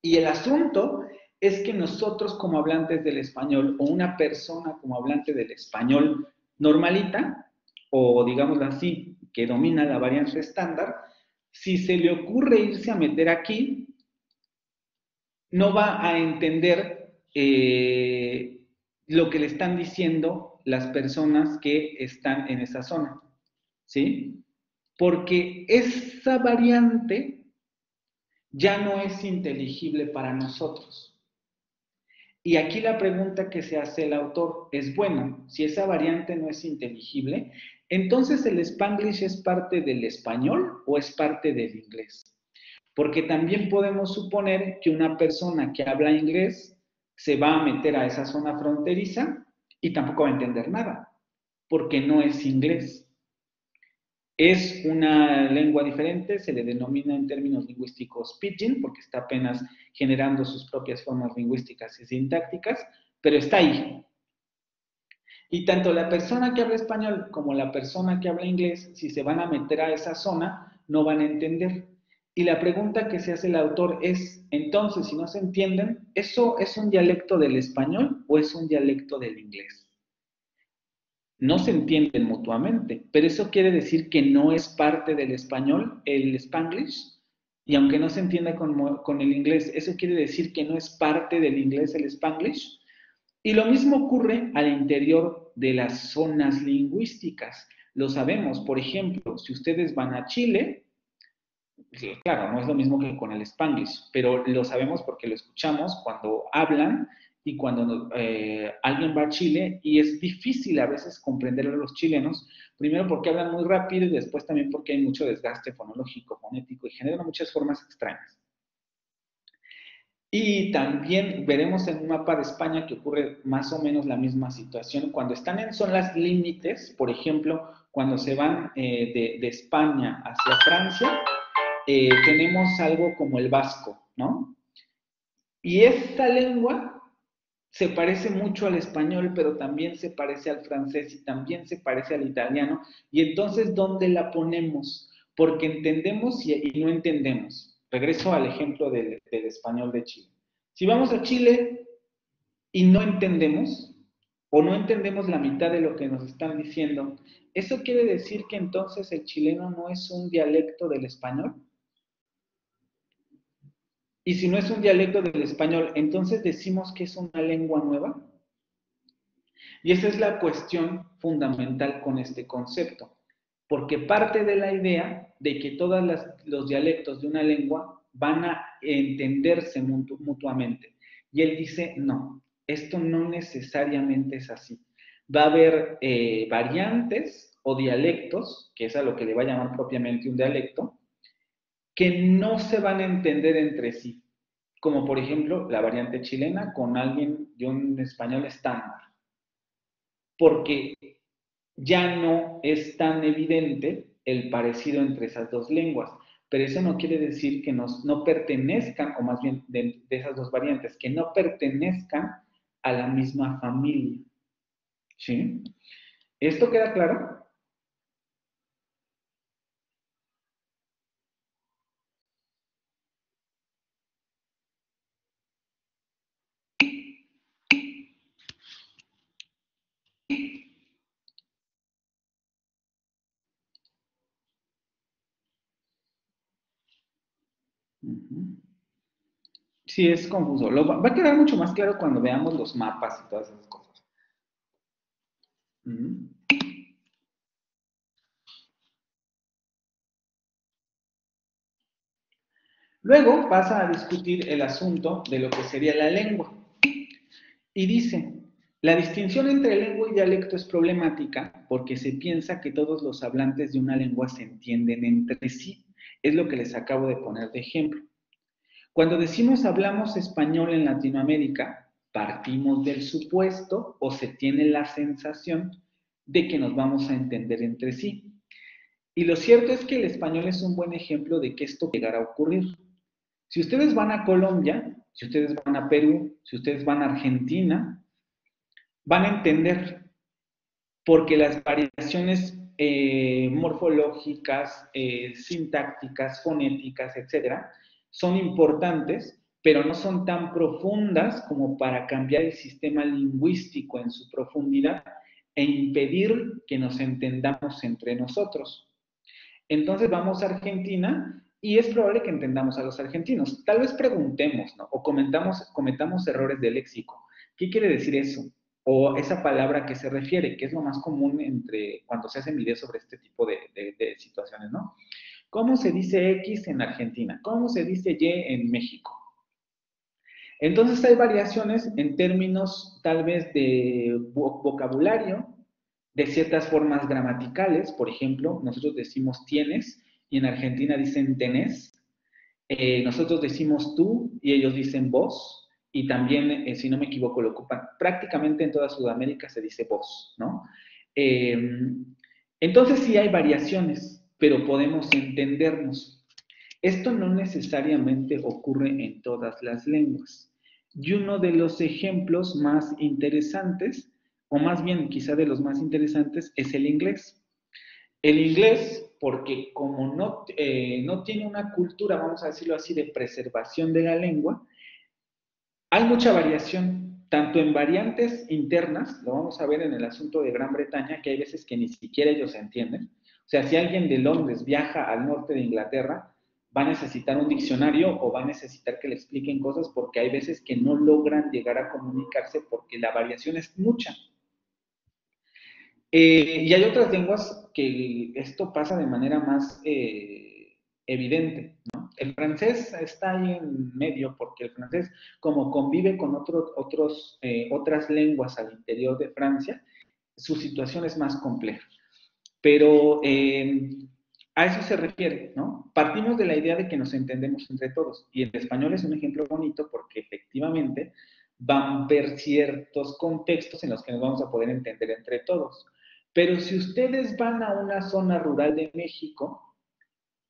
Y el asunto es que nosotros como hablantes del español o una persona como hablante del español normalita, o digámoslo así, que domina la variante estándar, si se le ocurre irse a meter aquí, no va a entender lo que le están diciendo las personas que están en esa zona, ¿sí? Porque esa variante ya no es inteligible para nosotros. Y aquí la pregunta que se hace el autor es, bueno, si esa variante no es inteligible, entonces ¿el Spanglish es parte del español o es parte del inglés? Porque también podemos suponer que una persona que habla inglés se va a meter a esa zona fronteriza y tampoco va a entender nada, porque no es inglés. Es una lengua diferente, se le denomina en términos lingüísticos pidgin, porque está apenas generando sus propias formas lingüísticas y sintácticas, pero está ahí. Y tanto la persona que habla español como la persona que habla inglés, si se van a meter a esa zona, no van a entender. Y la pregunta que se hace el autor es, entonces, si no se entienden, ¿eso es un dialecto del español o es un dialecto del inglés? No se entienden mutuamente, pero eso quiere decir que no es parte del español, el Spanglish, y aunque no se entienda con el inglés, eso quiere decir que no es parte del inglés el Spanglish. Y lo mismo ocurre al interior de las zonas lingüísticas. Lo sabemos, por ejemplo, si ustedes van a Chile, sí, claro, no es lo mismo que con el Spanglish, pero lo sabemos porque lo escuchamos cuando hablan y cuando alguien va a Chile y es difícil a veces comprender a los chilenos, primero porque hablan muy rápido y después también porque hay mucho desgaste fonológico, fonético y generan muchas formas extrañas. Y también veremos en un mapa de España que ocurre más o menos la misma situación. Cuando están en zonas límites, por ejemplo, cuando se van de España hacia Francia, tenemos algo como el vasco, ¿no? Y esta lengua se parece mucho al español, pero también se parece al francés y también se parece al italiano. Y entonces, ¿dónde la ponemos? Porque entendemos y no entendemos. Regreso al ejemplo del español de Chile. Si vamos a Chile y no entendemos, o no entendemos la mitad de lo que nos están diciendo, ¿eso quiere decir que entonces el chileno no es un dialecto del español? Y si no es un dialecto del español, ¿entonces decimos que es una lengua nueva? Y esa es la cuestión fundamental con este concepto, porque parte de la idea de que todos los dialectos de una lengua van a entenderse mutuamente. Y él dice, no, esto no necesariamente es así. Va a haber variantes o dialectos, que es a lo que le va a llamar propiamente un dialecto, que no se van a entender entre sí, como por ejemplo la variante chilena con alguien de un español estándar, porque ya no es tan evidente el parecido entre esas dos lenguas, pero eso no quiere decir que no pertenezcan, o más bien de esas dos variantes, que no pertenezcan a la misma familia. ¿Sí? ¿Esto queda claro? Sí, es confuso. Va a quedar mucho más claro cuando veamos los mapas y todas esas cosas. Luego pasa a discutir el asunto de lo que sería la lengua. Y dice, la distinción entre lengua y dialecto es problemática porque se piensa que todos los hablantes de una lengua se entienden entre sí. Es lo que les acabo de poner de ejemplo. Cuando decimos hablamos español en Latinoamérica, partimos del supuesto o se tiene la sensación de que nos vamos a entender entre sí. Y lo cierto es que el español es un buen ejemplo de que esto llegará a ocurrir. Si ustedes van a Colombia, si ustedes van a Perú, si ustedes van a Argentina, van a entender porque las variaciones morfológicas, sintácticas, fonéticas, etcétera, son importantes, pero no son tan profundas como para cambiar el sistema lingüístico en su profundidad e impedir que nos entendamos entre nosotros. Entonces vamos a Argentina y es probable que entendamos a los argentinos. Tal vez preguntemos, ¿no? O cometamos errores de léxico. ¿Qué quiere decir eso? O esa palabra que se refiere, que es lo más común cuando se hacen videos sobre este tipo de situaciones, ¿no? ¿Cómo se dice X en Argentina? ¿Cómo se dice Y en México? Entonces hay variaciones en términos tal vez de vocabulario, de ciertas formas gramaticales. Por ejemplo, nosotros decimos tienes y en Argentina dicen tenés. Nosotros decimos tú y ellos dicen vos. Y también, si no me equivoco, lo ocupan. Prácticamente en toda Sudamérica se dice vos, ¿no? Entonces sí hay variaciones, pero podemos entendernos. Esto no necesariamente ocurre en todas las lenguas. Y uno de los ejemplos más interesantes, o más bien quizá de los más interesantes, es el inglés. El inglés, porque como no tiene una cultura, vamos a decirlo así, de preservación de la lengua, hay mucha variación, tanto en variantes internas, lo vamos a ver en el asunto de Gran Bretaña, que hay veces que ni siquiera ellos se entienden. O sea, si alguien de Londres viaja al norte de Inglaterra, va a necesitar un diccionario o va a necesitar que le expliquen cosas porque hay veces que no logran llegar a comunicarse porque la variación es mucha. Y hay otras lenguas que esto pasa de manera más evidente, ¿no? El francés está ahí en medio porque el francés, como convive con otras lenguas al interior de Francia, su situación es más compleja. Pero a eso se refiere, ¿no? Partimos de la idea de que nos entendemos entre todos. Y el español es un ejemplo bonito porque efectivamente van a haber ciertos contextos en los que nos vamos a poder entender entre todos. Pero si ustedes van a una zona rural de México,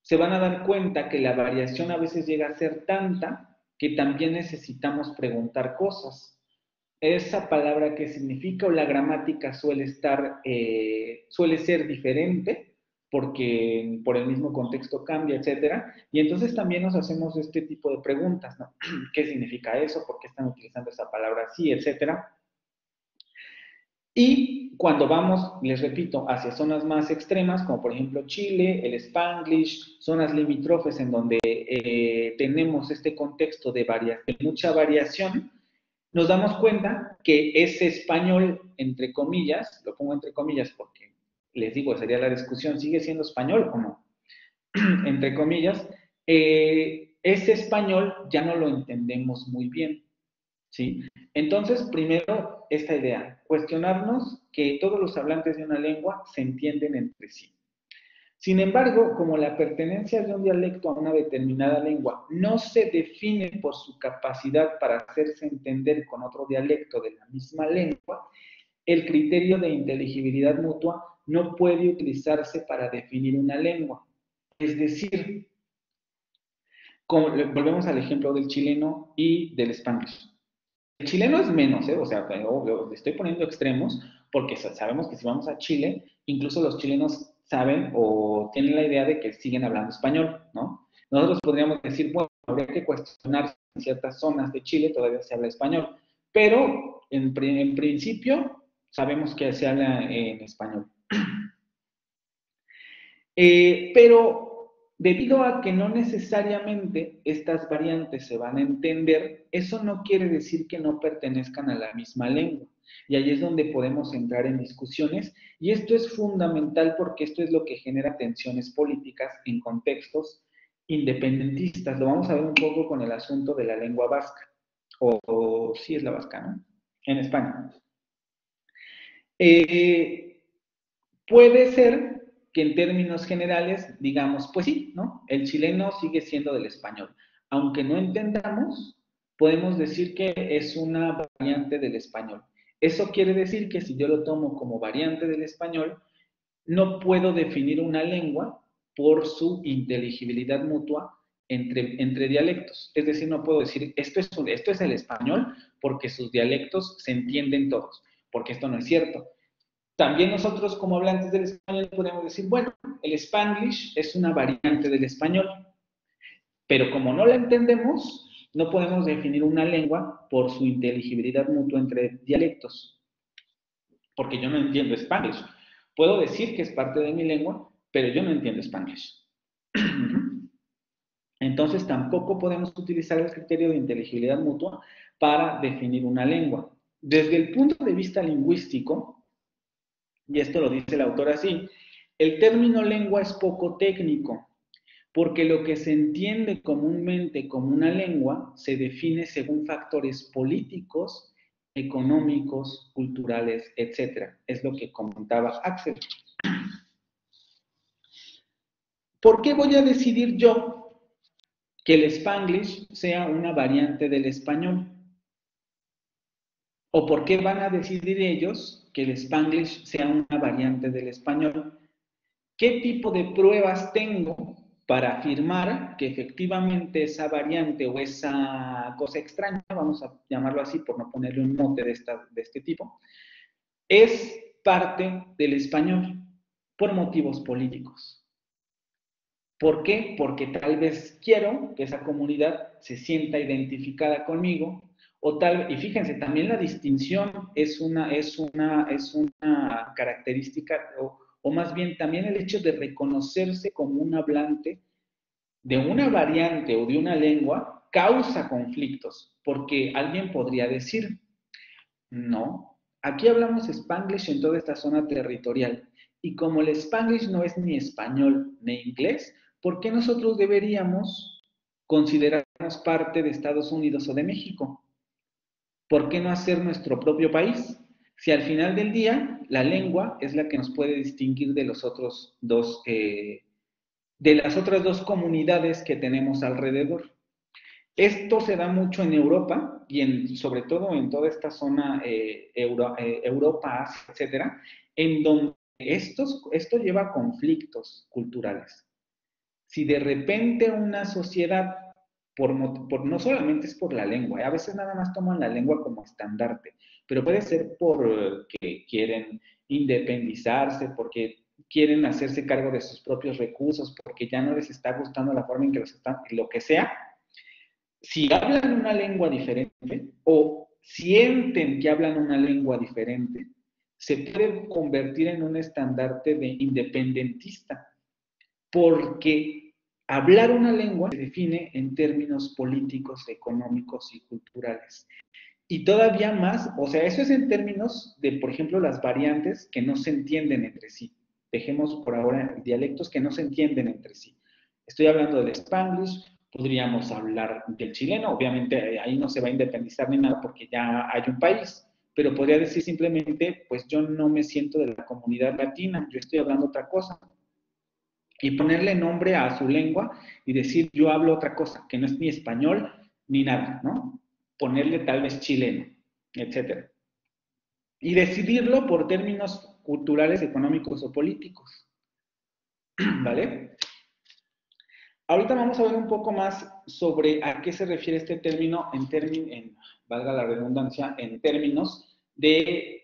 se van a dar cuenta que la variación a veces llega a ser tanta que también necesitamos preguntar cosas. Esa palabra qué significa o la gramática suele ser diferente porque por el mismo contexto cambia, etcétera. Y entonces también nos hacemos este tipo de preguntas, ¿no? ¿Qué significa eso? ¿Por qué están utilizando esa palabra así, etcétera? Y cuando vamos, les repito, hacia zonas más extremas, como por ejemplo Chile, el Spanglish, zonas limítrofes en donde tenemos este contexto de mucha variación, nos damos cuenta que ese español, entre comillas, lo pongo entre comillas porque les digo, sería la discusión, ¿sigue siendo español o no? Entre comillas, ese español ya no lo entendemos muy bien, ¿sí? Entonces, primero, esta idea, cuestionarnos que todos los hablantes de una lengua se entienden entre sí. Sin embargo, como la pertenencia de un dialecto a una determinada lengua no se define por su capacidad para hacerse entender con otro dialecto de la misma lengua, el criterio de inteligibilidad mutua no puede utilizarse para definir una lengua. Es decir, volvemos al ejemplo del chileno y del spanglish. El chileno es menos, o sea, le estoy poniendo extremos porque sabemos que si vamos a Chile, incluso los chilenos saben o tienen la idea de que siguen hablando español, ¿no? Nosotros podríamos decir, bueno, habría que cuestionar si en ciertas zonas de Chile todavía se habla español, pero en principio sabemos que se habla en español. Pero Debido a que no necesariamente estas variantes se van a entender, eso no quiere decir que no pertenezcan a la misma lengua. Y ahí es donde podemos entrar en discusiones, y esto es fundamental porque esto es lo que genera tensiones políticas en contextos independentistas. Lo vamos a ver un poco con el asunto de la lengua vasca, o sí es la vasca, ¿no? En España. Puede ser que en términos generales digamos, pues sí, ¿no? El chileno sigue siendo del español. Aunque no entendamos, podemos decir que es una variante del español. Eso quiere decir que si yo lo tomo como variante del español, no puedo definir una lengua por su inteligibilidad mutua entre dialectos. Es decir, no puedo decir, esto es el español porque sus dialectos se entienden todos, porque esto no es cierto. También nosotros como hablantes del español podemos decir, bueno, el Spanglish es una variante del español, pero como no la entendemos, no podemos definir una lengua por su inteligibilidad mutua entre dialectos, porque yo no entiendo Spanglish. Puedo decir que es parte de mi lengua, pero yo no entiendo Spanglish. Entonces tampoco podemos utilizar el criterio de inteligibilidad mutua para definir una lengua. Desde el punto de vista lingüístico, y esto lo dice el autor así, el término lengua es poco técnico, porque lo que se entiende comúnmente como una lengua se define según factores políticos, económicos, culturales, etc. Es lo que comentaba Axel. ¿Por qué voy a decidir yo que el Spanglish sea una variante del español? ¿O por qué van a decidir ellos que el Spanglish sea una variante del español? ¿Qué tipo de pruebas tengo para afirmar que efectivamente esa variante o esa cosa extraña, vamos a llamarlo así por no ponerle un mote de este tipo, es parte del español por motivos políticos? ¿Por qué? Porque tal vez quiero que esa comunidad se sienta identificada conmigo, y fíjense, también la distinción es una característica, o más bien también el hecho de reconocerse como un hablante de una variante o de una lengua causa conflictos, porque alguien podría decir, no, aquí hablamos Spanglish en toda esta zona territorial, y como el Spanglish no es ni español ni inglés, ¿por qué nosotros deberíamos considerarnos parte de Estados Unidos o de México? ¿Por qué no hacer nuestro propio país? Si al final del día la lengua es la que nos puede distinguir de los otros dos, de las otras dos comunidades que tenemos alrededor. Esto se da mucho en Europa y sobre todo en toda esta zona Europa, Asia, etcétera, en donde esto lleva a conflictos culturales. Si de repente una sociedad, no solamente es por la lengua, a veces nada más toman la lengua como estandarte, pero puede ser porque quieren independizarse, porque quieren hacerse cargo de sus propios recursos, porque ya no les está gustando la forma en que los están, lo que sea. Si hablan una lengua diferente o sienten que hablan una lengua diferente, se puede convertir en un estandarte de independentista, porque hablar una lengua se define en términos políticos, económicos y culturales. Y todavía más, o sea, eso es en términos de, por ejemplo, las variantes que no se entienden entre sí. Dejemos por ahora dialectos que no se entienden entre sí. Estoy hablando del Spanglish, podríamos hablar del chileno, obviamente ahí no se va a independizar ni nada porque ya hay un país, pero podría decir simplemente, pues yo no me siento de la comunidad latina, yo estoy hablando otra cosa. Y ponerle nombre a su lengua y decir, yo hablo otra cosa, que no es ni español ni nada, ¿no? Ponerle tal vez chileno, etc. Y decidirlo por términos culturales, económicos o políticos, ¿vale? Ahorita vamos a ver un poco más sobre a qué se refiere este término valga la redundancia, en términos de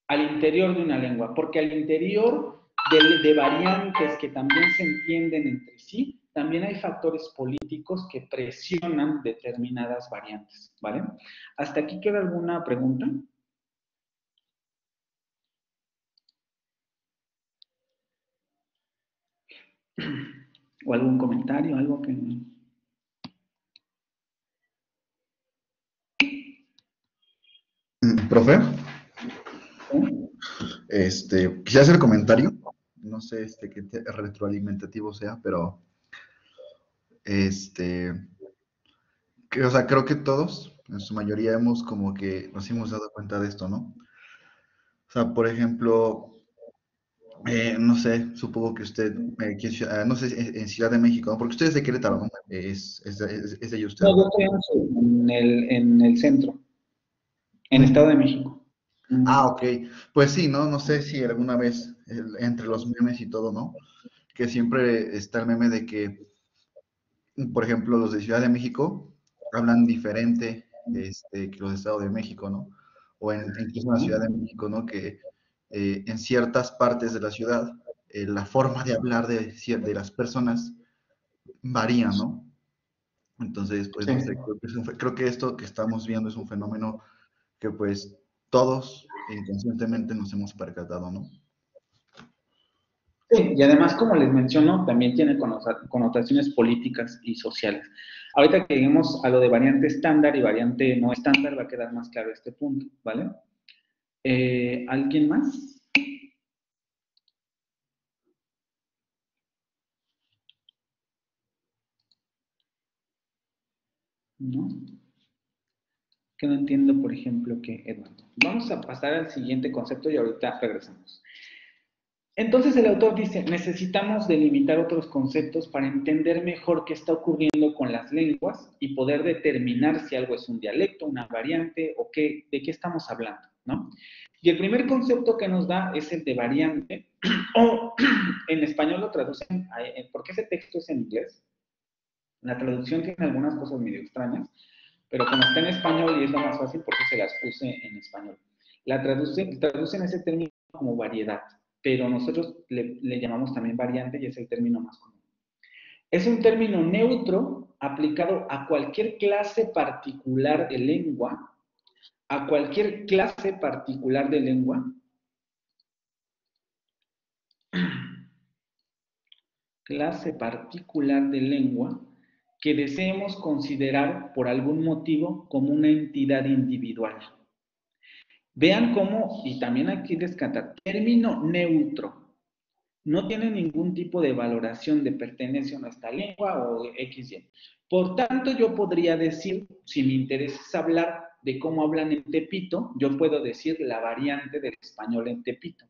al interior de una lengua, porque al interior de variantes que también se entienden entre sí, también hay factores políticos que presionan determinadas variantes, ¿vale? ¿Hasta aquí queda alguna pregunta? ¿O algún comentario, algo que... Profe, ¿Sí? quisiera hacer comentario. No sé qué retroalimentativo sea, pero o sea, creo que todos, en su mayoría, hemos como que nos hemos dado cuenta de esto, ¿no? O sea, por ejemplo, no sé, supongo que usted, no sé, en Ciudad de México, ¿no? Porque usted es de Querétaro, ¿no? Es de ahí usted, No, yo ¿verdad? estoy en el centro, en Estado de México. Ah, ok. Pues sí, ¿no? No sé si alguna vez, entre los memes y todo, ¿no? Que siempre está el meme de que, por ejemplo, los de Ciudad de México hablan diferente que los de Estado de México, ¿no? O incluso en la Ciudad de México, ¿no? Que en ciertas partes de la ciudad la forma de hablar de las personas varía, ¿no? Entonces, pues no sé, Sí. creo que esto que estamos viendo es un fenómeno que pues todos inconscientemente nos hemos percatado, ¿no? Sí, y además, como les menciono, también tiene connotaciones políticas y sociales. Ahorita que lleguemos a lo de variante estándar y variante no estándar, va a quedar más claro este punto, ¿vale? ¿Alguien más? ¿No? Que no entiendo, por ejemplo, que Eduardo. Vamos a pasar al siguiente concepto y ahorita regresamos. Entonces el autor dice, necesitamos delimitar otros conceptos para entender mejor qué está ocurriendo con las lenguas y poder determinar si algo es un dialecto, una variante o de qué estamos hablando, ¿no? Y el primer concepto que nos da es el de variante, o en español lo traducen, porque ese texto es en inglés, la traducción tiene algunas cosas medio extrañas, pero como está en español y es lo más fácil, por eso se las puse en español. Traducen ese término como variedad, pero nosotros le llamamos también variante y es el término más común. Es un término neutro aplicado a cualquier clase particular de lengua, a cualquier clase particular de lengua, clase particular de lengua que deseemos considerar por algún motivo como una entidad individual. Vean cómo, y también aquí descartar, término neutro. No tiene ningún tipo de valoración de pertenencia a nuestra lengua o XY. Por tanto, yo podría decir, si me interesa es hablar de cómo hablan en Tepito, yo puedo decir la variante del español en Tepito.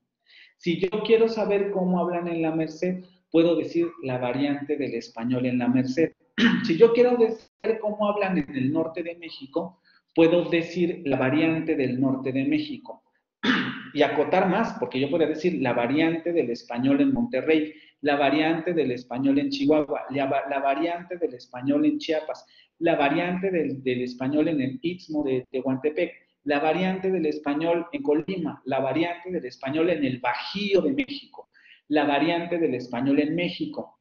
Si yo quiero saber cómo hablan en la Merced, puedo decir la variante del español en la Merced. Si yo quiero saber cómo hablan en el norte de México, puedo decir la variante del norte de México. Y acotar más, porque yo podría decir la variante del español en Monterrey, la variante del español en Chihuahua, la variante del español en Chiapas, la variante del español en el Istmo de Tehuantepec, la variante del español en Colima, la variante del español en el Bajío de México, la variante del español en México.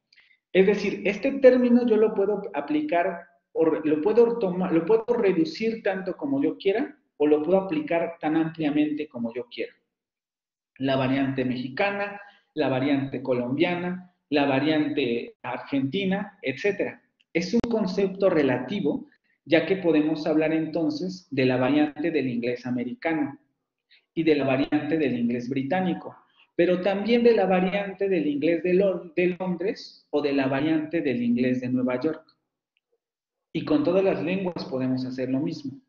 Es decir, este término yo lo puedo aplicar, o lo puedo reducir tanto como yo quiera, o lo puedo aplicar tan ampliamente como yo quiera. La variante mexicana, la variante colombiana, la variante argentina, etc. Es un concepto relativo, ya que podemos hablar entonces de la variante del inglés americano y de la variante del inglés británico, pero también de la variante del inglés de Londres o de la variante del inglés de Nueva York. Y con todas las lenguas podemos hacer lo mismo.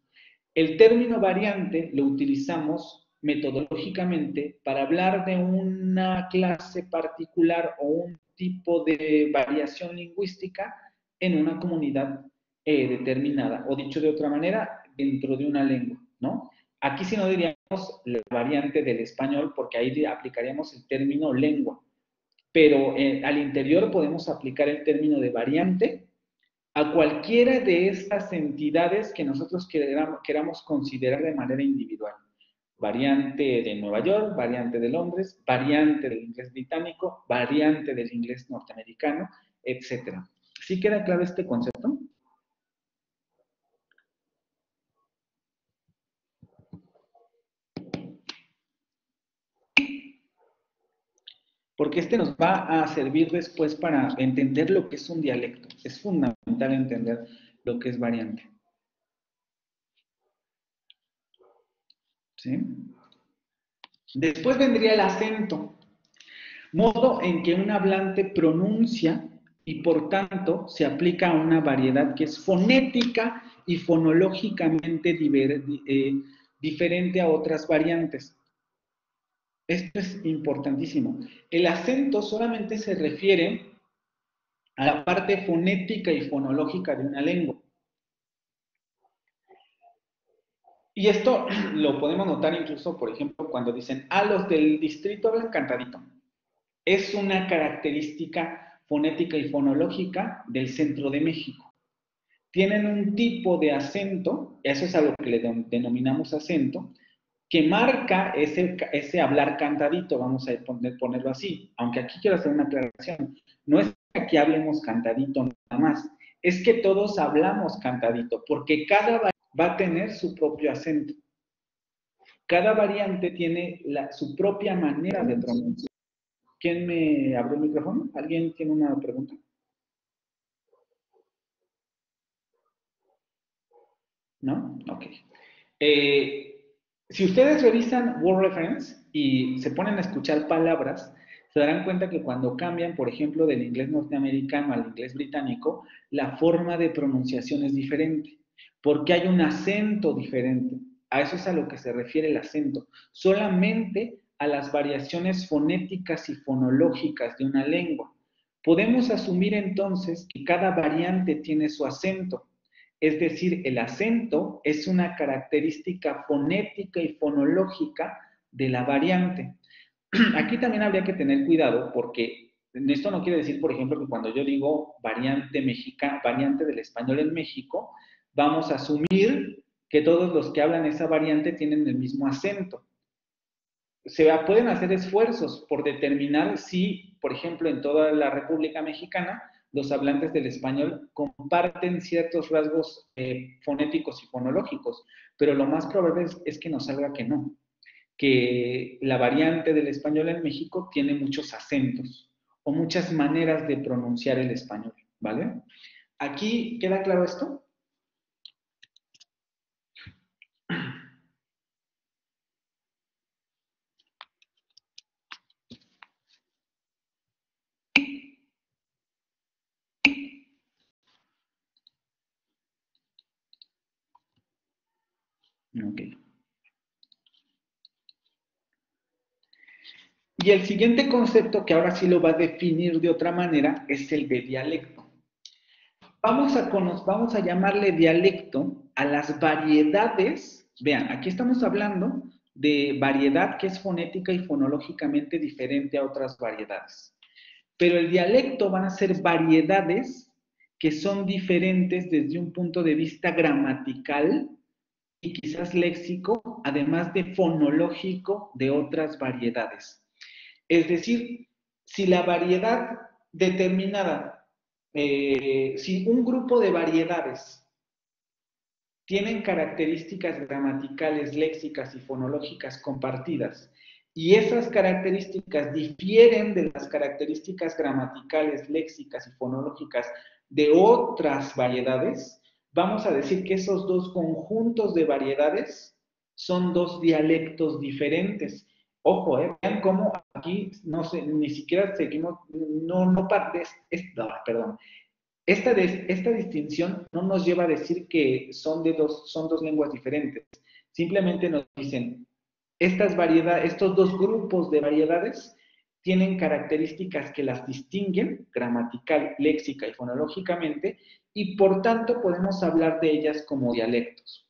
El término variante lo utilizamos metodológicamente para hablar de una clase particular o un tipo de variación lingüística en una comunidad determinada, o dicho de otra manera, dentro de una lengua, ¿no? Aquí sí no diríamos la variante del español, porque ahí aplicaríamos el término lengua, pero al interior podemos aplicar el término de variante a cualquiera de estas entidades que nosotros queramos considerar de manera individual. Variante de Nueva York, variante de Londres, variante del inglés británico, variante del inglés norteamericano, etc. ¿Sí queda claro este concepto? porque este nos va a servir después para entender lo que es un dialecto. Es fundamental entender lo que es variante. ¿Sí? Después vendría el acento, modo en que un hablante pronuncia y por tanto se aplica a una variedad que es fonética y fonológicamente diferente a otras variantes. Esto es importantísimo. El acento solamente se refiere a la parte fonética y fonológica de una lengua. Y esto lo podemos notar incluso, por ejemplo, cuando dicen, los del distrito hablan cantadito. Es una característica fonética y fonológica del centro de México. Tienen un tipo de acento, eso es a lo que le denominamos acento, que marca ese hablar cantadito, vamos a ponerlo así. Aunque aquí quiero hacer una aclaración. No es que aquí hablemos cantadito nada más, es que todos hablamos cantadito, porque cada va a tener su propio acento. Cada variante tiene su propia manera de pronunciar. ¿Quién me abrió el micrófono? ¿Alguien tiene una pregunta? ¿No? Ok. Si ustedes revisan Word Reference y se ponen a escuchar palabras, se darán cuenta que cuando cambian, por ejemplo, del inglés norteamericano al inglés británico, la forma de pronunciación es diferente, porque hay un acento diferente. A eso es a lo que se refiere el acento. Solamente a las variaciones fonéticas y fonológicas de una lengua. Podemos asumir entonces que cada variante tiene su acento. Es decir, el acento es una característica fonética y fonológica de la variante. Aquí también habría que tener cuidado porque esto no quiere decir, por ejemplo, que cuando yo digo variante mexicana, variante del español en México, vamos a asumir que todos los que hablan esa variante tienen el mismo acento. Pueden hacer esfuerzos por determinar si, por ejemplo, en toda la República Mexicana, los hablantes del español comparten ciertos rasgos fonéticos y fonológicos, pero lo más probable es que nos salga que no, que la variante del español en México tiene muchos acentos o muchas maneras de pronunciar el español, ¿vale? ¿Aquí queda claro esto? Ok. Y el siguiente concepto, que ahora sí lo va a definir de otra manera, es el de dialecto. Vamos a llamarle dialecto a las variedades. Vean, aquí estamos hablando de variedad que es fonética y fonológicamente diferente a otras variedades. Pero el dialecto van a ser variedades que son diferentes desde un punto de vista gramatical y quizás léxico, además de fonológico de otras variedades. Es decir, si la variedad determinada, si un grupo de variedades tienen características gramaticales, léxicas y fonológicas compartidas, y esas características difieren de las características gramaticales, léxicas y fonológicas de otras variedades, vamos a decir que esos dos conjuntos de variedades son dos dialectos diferentes. Ojo, vean cómo aquí no sé, ni siquiera seguimos, perdón. Esta distinción no nos lleva a decir que son dos lenguas diferentes. Simplemente nos dicen, estos dos grupos de variedades tienen características que las distinguen gramatical, léxica y fonológicamente, y por tanto podemos hablar de ellas como dialectos.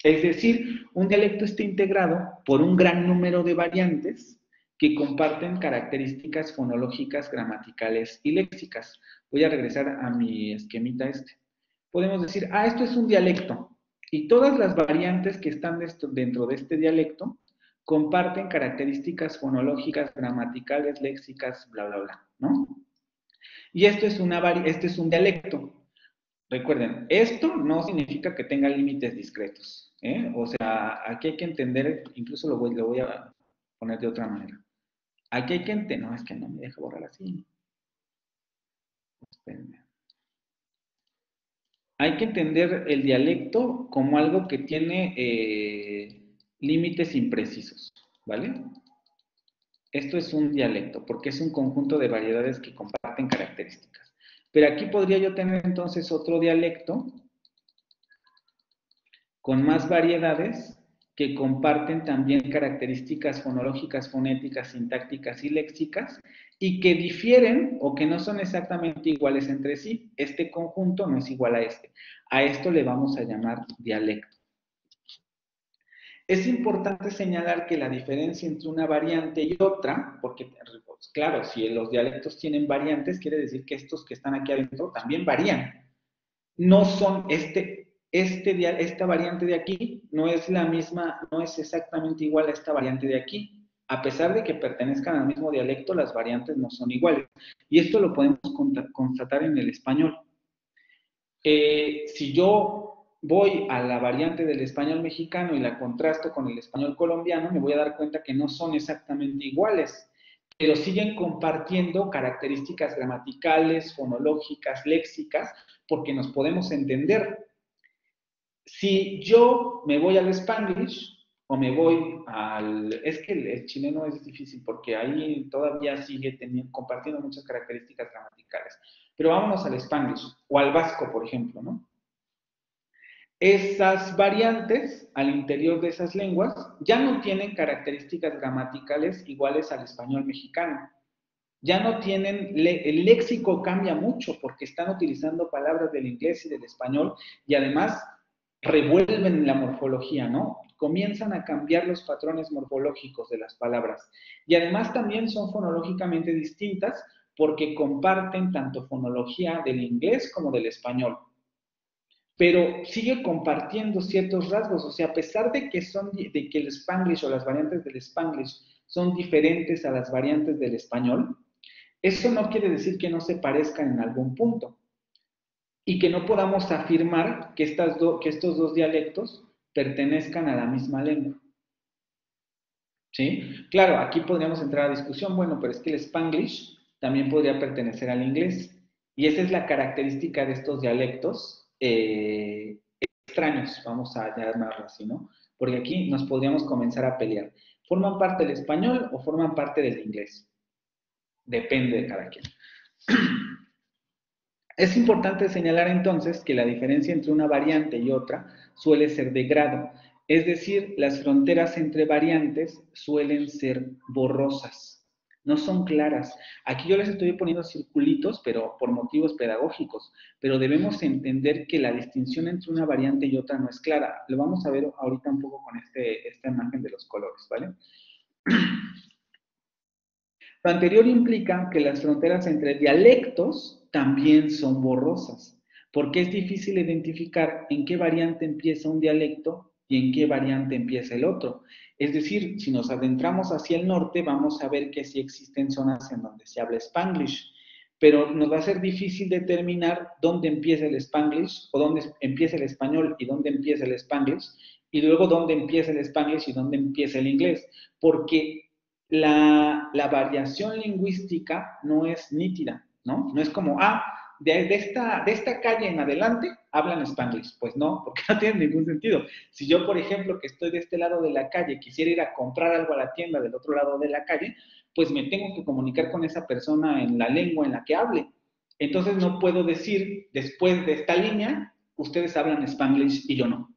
Es decir, un dialecto está integrado por un gran número de variantes que comparten características fonológicas, gramaticales y léxicas. Voy a regresar a mi esquemita este. Podemos decir, esto es un dialecto, y todas las variantes que están dentro de este dialecto comparten características fonológicas, gramaticales, léxicas, bla, bla, bla, ¿no? Y esto es un dialecto. Recuerden, esto no significa que tenga límites discretos, ¿eh? O sea, aquí hay que entender, incluso lo voy a poner de otra manera. Aquí hay que entender, no, es que no me deja borrar así. Espérenme. Hay que entender el dialecto como algo que tiene límites imprecisos, ¿vale? Esto es un dialecto, porque es un conjunto de variedades que comparten características. Pero aquí podría yo tener entonces otro dialecto con más variedades que comparten también características fonológicas, fonéticas, sintácticas y léxicas, y que difieren o que no son exactamente iguales entre sí. Este conjunto no es igual a este. A esto le vamos a llamar dialecto. Es importante señalar que la diferencia entre una variante y otra, porque pues, claro, si los dialectos tienen variantes, quiere decir que estos que están aquí adentro también varían. No son esta variante de aquí no es la misma, no es exactamente igual a esta variante de aquí. A pesar de que pertenezcan al mismo dialecto, las variantes no son iguales. Y esto lo podemos constatar en el español. Si yo voy a la variante del español mexicano y la contrasto con el español colombiano, me voy a dar cuenta que no son exactamente iguales, pero siguen compartiendo características gramaticales, fonológicas, léxicas, porque nos podemos entender. Si yo me voy al Spanglish o me voy al... Es que el chileno es difícil porque ahí todavía sigue compartiendo muchas características gramaticales. Pero vámonos al Spanglish o al vasco, por ejemplo, ¿no? Esas variantes al interior de esas lenguas ya no tienen características gramaticales iguales al español mexicano. Ya no tienen, el léxico cambia mucho porque están utilizando palabras del inglés y del español y además revuelven la morfología, ¿no? Comienzan a cambiar los patrones morfológicos de las palabras. Y además también son fonológicamente distintas porque comparten tanto fonología del inglés como del español. Pero sigue compartiendo ciertos rasgos, o sea, a pesar de que el Spanglish o las variantes del Spanglish son diferentes a las variantes del español, eso no quiere decir que no se parezcan en algún punto y que no podamos afirmar que estos dos dialectos pertenezcan a la misma lengua. ¿Sí? Claro, aquí podríamos entrar a discusión, bueno, pero es que el Spanglish también podría pertenecer al inglés. Y esa es la característica de estos dialectos extraños, vamos a llamarlo así, ¿no? Porque aquí nos podríamos comenzar a pelear. ¿Forman parte del español o forman parte del inglés? Depende de cada quien. Es importante señalar entonces que la diferencia entre una variante y otra suele ser de grado, es decir, las fronteras entre variantes suelen ser borrosas, no son claras. Aquí yo les estoy poniendo circulitos, pero por motivos pedagógicos, pero debemos entender que la distinción entre una variante y otra no es clara. Lo vamos a ver ahorita un poco con esta imagen de los colores, ¿vale? Lo anterior implica que las fronteras entre dialectos también son borrosas, porque es difícil identificar en qué variante empieza un dialecto y en qué variante empieza el otro. Es decir, si nos adentramos hacia el norte, vamos a ver que sí existen zonas en donde se habla Spanglish, pero nos va a ser difícil determinar dónde empieza el Spanglish o dónde empieza el español y dónde empieza el Spanglish, y luego dónde empieza el Spanglish y dónde empieza el inglés, porque la variación lingüística no es nítida, ¿no? No es como, de esta calle en adelante hablan Spanglish. Pues no, porque no tiene ningún sentido. Si yo, por ejemplo, que estoy de este lado de la calle, quisiera ir a comprar algo a la tienda del otro lado de la calle, pues me tengo que comunicar con esa persona en la lengua en la que hable. Entonces no puedo decir, después de esta línea, ustedes hablan Spanglish y yo no,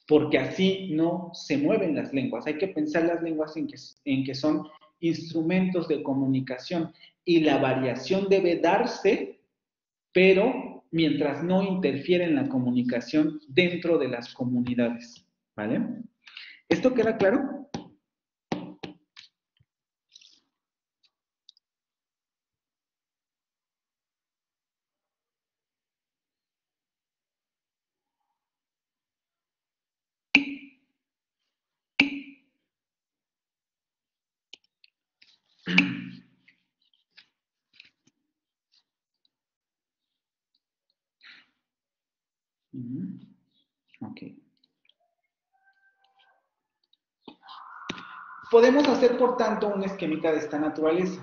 porque así no se mueven las lenguas. Hay que pensar las lenguas en que son instrumentos de comunicación y la variación debe darse, pero mientras no interfiere en la comunicación dentro de las comunidades, ¿vale? ¿Esto queda claro? Ok. Podemos hacer, por tanto, una esquémica de esta naturaleza.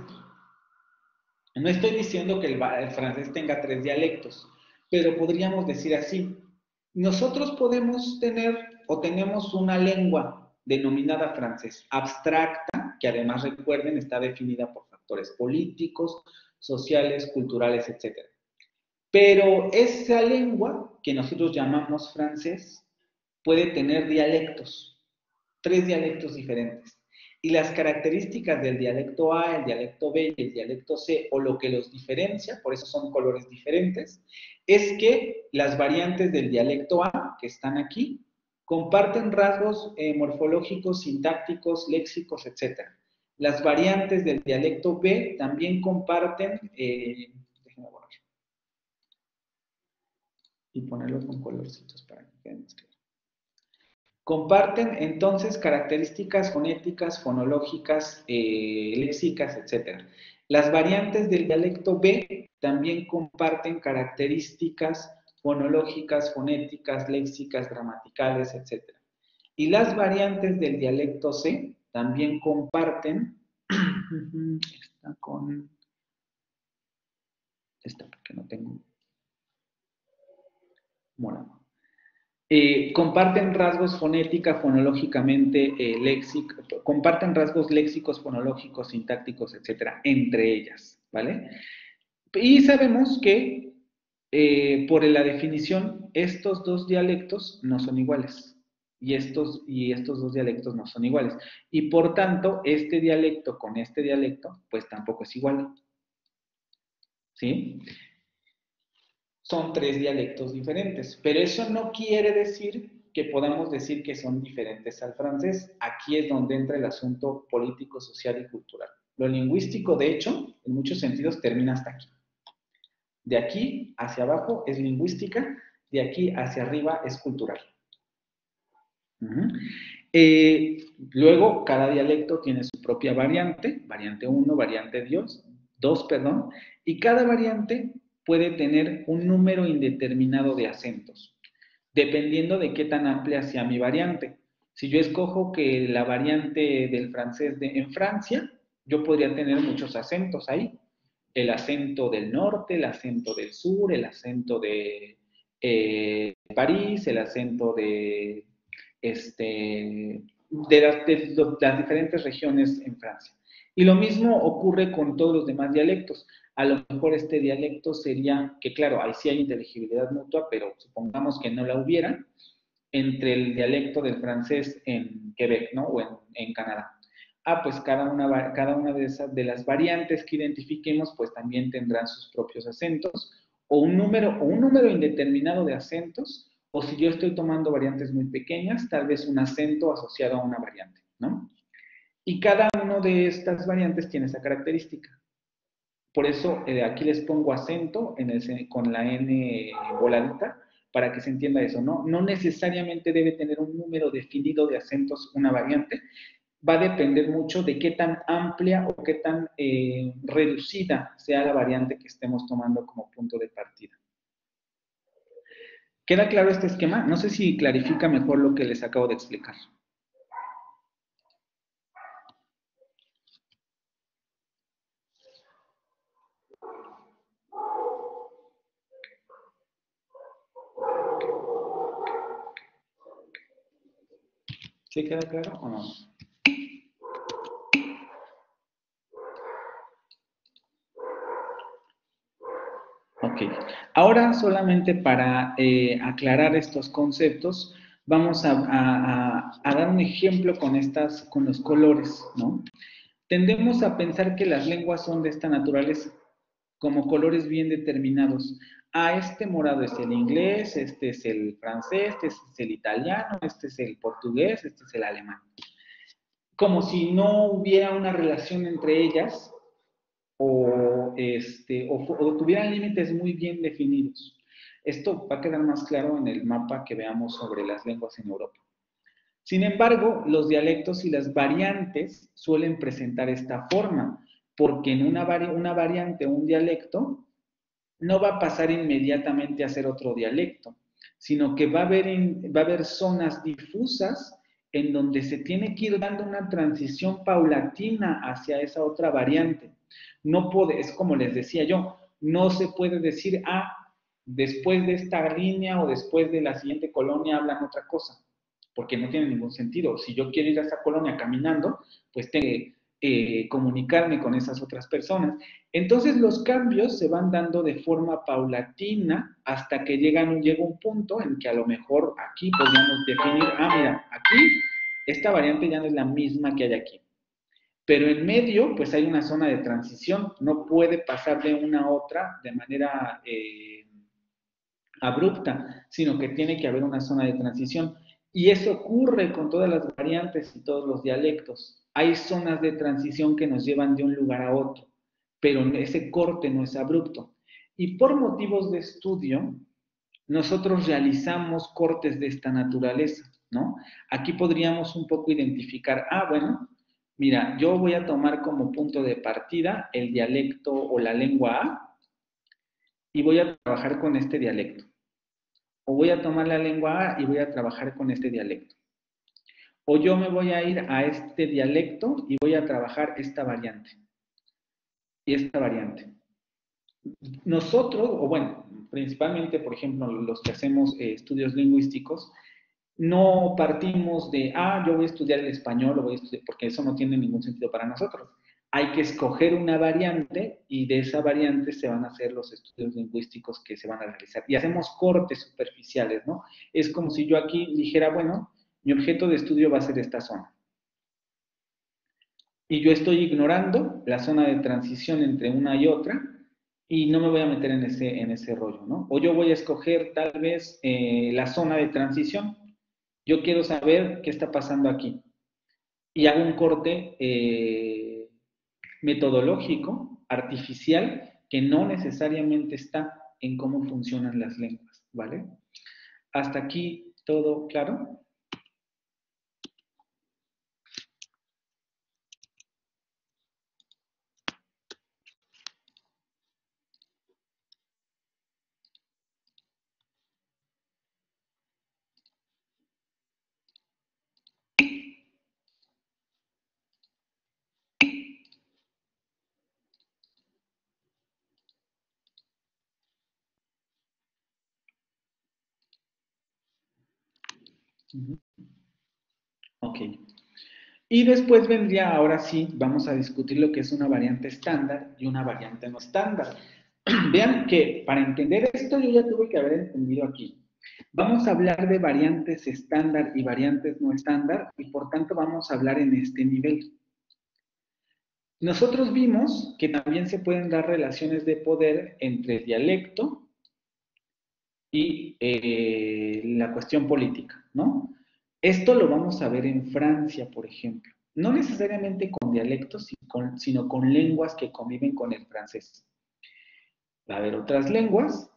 No estoy diciendo que el francés tenga 3 dialectos, pero podríamos decir así. Nosotros podemos tener o tenemos una lengua denominada francés abstracta, que además, recuerden, está definida por factores políticos, sociales, culturales, etc. Pero esa lengua, que nosotros llamamos francés, puede tener dialectos, 3 dialectos diferentes. Y las características del dialecto A, el dialecto B y el dialecto C, o lo que los diferencia, por eso son colores diferentes, es que las variantes del dialecto A, que están aquí, comparten rasgos morfológicos, sintácticos, léxicos, etc. Las variantes del dialecto B también comparten, déjenme borrar y ponerlo con colorcitos para que queden más claro. Comparten entonces características fonéticas, fonológicas, léxicas, etc. Las variantes del dialecto B también comparten características fonológicas, fonéticas, léxicas, gramaticales, etc. Y las variantes del dialecto C también comparten, está con, esta porque no tengo morado. Comparten rasgos fonética, fonológicamente, comparten rasgos léxicos, fonológicos, sintácticos, etcétera, entre ellas, ¿vale? Y sabemos que, por la definición, estos 2 dialectos no son iguales. Y estos 2 dialectos no son iguales. Y por tanto, este dialecto con este dialecto, pues tampoco es igual. ¿Sí? Son 3 dialectos diferentes, pero eso no quiere decir que podamos decir que son diferentes al francés. Aquí es donde entra el asunto político, social y cultural. Lo lingüístico, de hecho, en muchos sentidos termina hasta aquí. De aquí hacia abajo es lingüística, de aquí hacia arriba es cultural. Luego, cada dialecto tiene su propia variante, variante 1, variante 2, perdón, y cada variante puede tener un número indeterminado de acentos, dependiendo de qué tan amplia sea mi variante. Si yo escojo que la variante del francés en Francia, yo podría tener muchos acentos ahí. El acento del norte, el acento del sur, el acento de París, el acento de las diferentes regiones en Francia. Y lo mismo ocurre con todos los demás dialectos. A lo mejor este dialecto sería, que claro, ahí sí hay inteligibilidad mutua, pero supongamos que no la hubiera, entre el dialecto del francés en Quebec, ¿no? O en Canadá. Pues cada una de las variantes que identifiquemos, pues también tendrán sus propios acentos, o un número indeterminado de acentos, o si yo estoy tomando variantes muy pequeñas, tal vez un acento asociado a una variante, ¿no? Y cada una de estas variantes tiene esa característica. Por eso aquí les pongo acento con la N voladita, para que se entienda eso, ¿no? No necesariamente debe tener un número definido de acentos una variante, va a depender mucho de qué tan amplia o qué tan reducida sea la variante que estemos tomando como punto de partida. ¿Queda claro este esquema? No sé si clarifica mejor lo que les acabo de explicar. ¿Sí queda claro o no? Ok. Ahora, solamente para aclarar estos conceptos, vamos a dar un ejemplo con los colores, ¿no? Tendemos a pensar que las lenguas son de esta naturaleza, como colores bien determinados. Este morado es el inglés, este es el francés, este es el italiano, este es el portugués, este es el alemán. Como si no hubiera una relación entre ellas o tuvieran límites muy bien definidos. Esto va a quedar más claro en el mapa que veamos sobre las lenguas en Europa. Sin embargo, los dialectos y las variantes suelen presentar esta forma, porque en una variante o un dialecto no va a pasar inmediatamente a ser otro dialecto, sino que va a haber zonas difusas en donde se tiene que ir dando una transición paulatina hacia esa otra variante. No puede, es como les decía yo, no se puede decir, después de esta línea o después de la siguiente colonia hablan otra cosa, porque no tiene ningún sentido. Si yo quiero ir a esa colonia caminando, pues tengo que comunicarme con esas otras personas. Entonces los cambios se van dando de forma paulatina hasta que llega un punto en que a lo mejor aquí podríamos definir, mira, aquí esta variante ya no es la misma que hay aquí. Pero en medio, pues hay una zona de transición, no puede pasar de una a otra de manera abrupta, sino que tiene que haber una zona de transición. Y eso ocurre con todas las variantes y todos los dialectos. Hay zonas de transición que nos llevan de un lugar a otro, pero ese corte no es abrupto. Y por motivos de estudio, nosotros realizamos cortes de esta naturaleza, ¿no? Aquí podríamos un poco identificar, bueno, mira, yo voy a tomar como punto de partida el dialecto o la lengua A y voy a trabajar con este dialecto. O voy a tomar la lengua A y voy a trabajar con este dialecto. O yo me voy a ir a este dialecto y voy a trabajar esta variante. Y esta variante. Nosotros, o bueno, principalmente, por ejemplo, los que hacemos estudios lingüísticos, no partimos de, yo voy a estudiar el español, o voy a estudiar, porque eso no tiene ningún sentido para nosotros. Hay que escoger una variante y de esa variante se van a hacer los estudios lingüísticos que se van a realizar. Y hacemos cortes superficiales, ¿no? Es como si yo aquí dijera, bueno, mi objeto de estudio va a ser esta zona. Y yo estoy ignorando la zona de transición entre una y otra y no me voy a meter en ese rollo, ¿no? O yo voy a escoger tal vez la zona de transición. Yo quiero saber qué está pasando aquí. Y hago un corte metodológico, artificial, que no necesariamente está en cómo funcionan las lenguas, ¿vale? ¿Hasta aquí todo claro? Ok. Y después vendría, ahora sí, vamos a discutir lo que es una variante estándar y una variante no estándar. Vean que para entender esto yo ya tuve que haber entendido aquí. Vamos a hablar de variantes estándar y variantes no estándar y por tanto vamos a hablar en este nivel. Nosotros vimos que también se pueden dar relaciones de poder entre el dialecto y la cuestión política, ¿no? Esto lo vamos a ver en Francia, por ejemplo. No necesariamente con dialectos, sino con lenguas que conviven con el francés. Va a haber otras lenguas.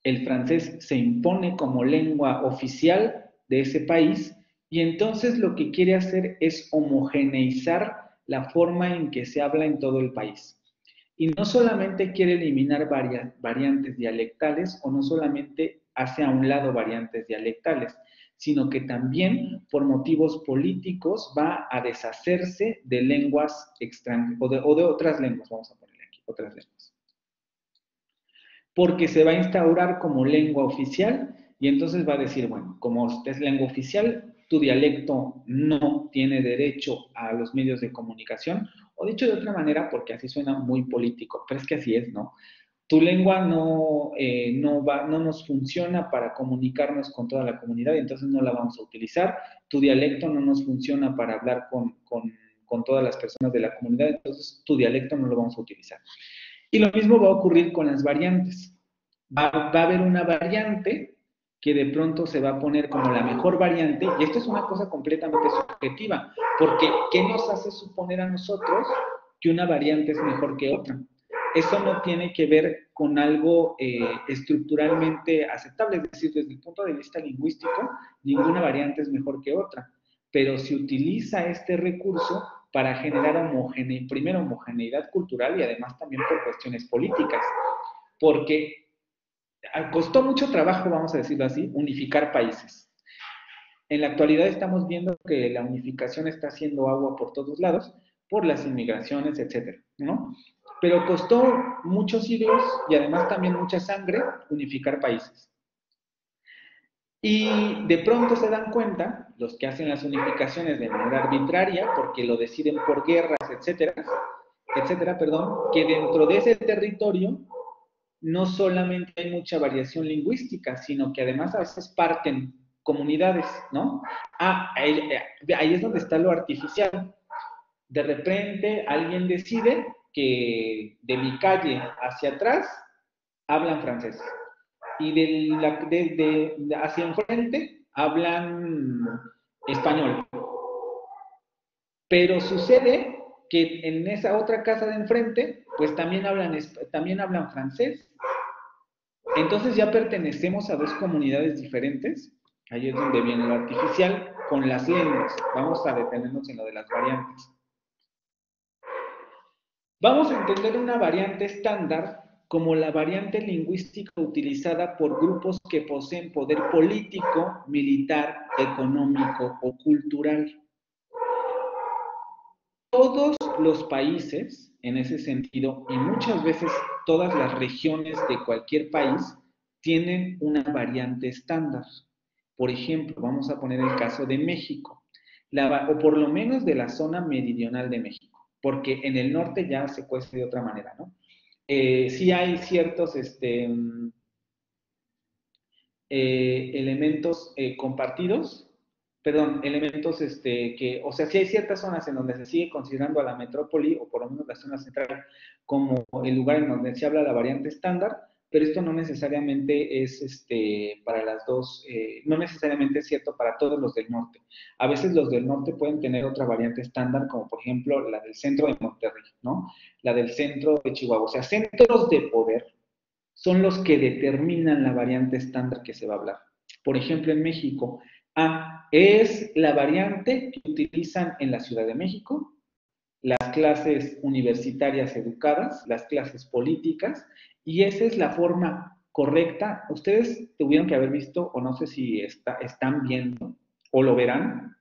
El francés se impone como lengua oficial de ese país y entonces lo que quiere hacer es homogeneizar la forma en que se habla en todo el país. Y no solamente quiere eliminar variantes dialectales o no solamente hace a un lado variantes dialectales, sino que también por motivos políticos va a deshacerse de lenguas extranjeras o de otras lenguas, vamos a ponerle aquí, otras lenguas. Porque se va a instaurar como lengua oficial y entonces va a decir, bueno, como es lengua oficial, tu dialecto no tiene derecho a los medios de comunicación, o dicho de otra manera, porque así suena muy político, pero es que así es, ¿no? Tu lengua no nos funciona para comunicarnos con toda la comunidad, y entonces no la vamos a utilizar. Tu dialecto no nos funciona para hablar con todas las personas de la comunidad, entonces tu dialecto no lo vamos a utilizar. Y lo mismo va a ocurrir con las variantes. Va a haber una variante que de pronto se va a poner como la mejor variante, y esto es una cosa completamente subjetiva, porque ¿qué nos hace suponer a nosotros que una variante es mejor que otra? Eso no tiene que ver con algo estructuralmente aceptable, es decir, desde el punto de vista lingüístico, ninguna variante es mejor que otra, pero se utiliza este recurso para generar primero homogeneidad cultural y además también por cuestiones políticas, porque costó mucho trabajo, vamos a decirlo así, unificar países. En la actualidad estamos viendo que la unificación está haciendo agua por todos lados, por las inmigraciones, etcétera, ¿no? Pero costó muchos siglos y además también mucha sangre unificar países. Y de pronto se dan cuenta, los que hacen las unificaciones de manera arbitraria, porque lo deciden por guerras, etcétera, que dentro de ese territorio no solamente hay mucha variación lingüística, sino que además a veces parten comunidades, ¿no? Ahí es donde está lo artificial. De repente alguien decide que de mi calle hacia atrás hablan francés y hacia enfrente hablan español. Pero sucede que en esa otra casa de enfrente, pues también hablan francés. Entonces ya pertenecemos a dos comunidades diferentes. Ahí es donde viene lo artificial con las lenguas. Vamos a detenernos en lo de las variantes. Vamos a entender una variante estándar como la variante lingüística utilizada por grupos que poseen poder político, militar, económico o cultural. Todos los países, en ese sentido, y muchas veces todas las regiones de cualquier país, tienen una variante estándar. Por ejemplo, vamos a poner el caso de México, o por lo menos de la zona meridional de México, porque en el norte ya se cuece de otra manera, ¿no? Sí hay ciertos elementos compartidos, elementos o sea, sí hay ciertas zonas en donde se sigue considerando a la metrópoli, o por lo menos la zona central, como el lugar en donde se habla la variante estándar, pero esto no necesariamente es para las dos, no necesariamente es cierto para todos los del norte. A veces los del norte pueden tener otra variante estándar, como por ejemplo la del centro de Monterrey, ¿no? La del centro de Chihuahua. O sea, centros de poder son los que determinan la variante estándar que se va a hablar. Por ejemplo, en México, es la variante que utilizan en la Ciudad de México las clases universitarias educadas, las clases políticas, y esa es la forma correcta. Ustedes tuvieron que haber visto, o no sé si están viendo, o lo verán.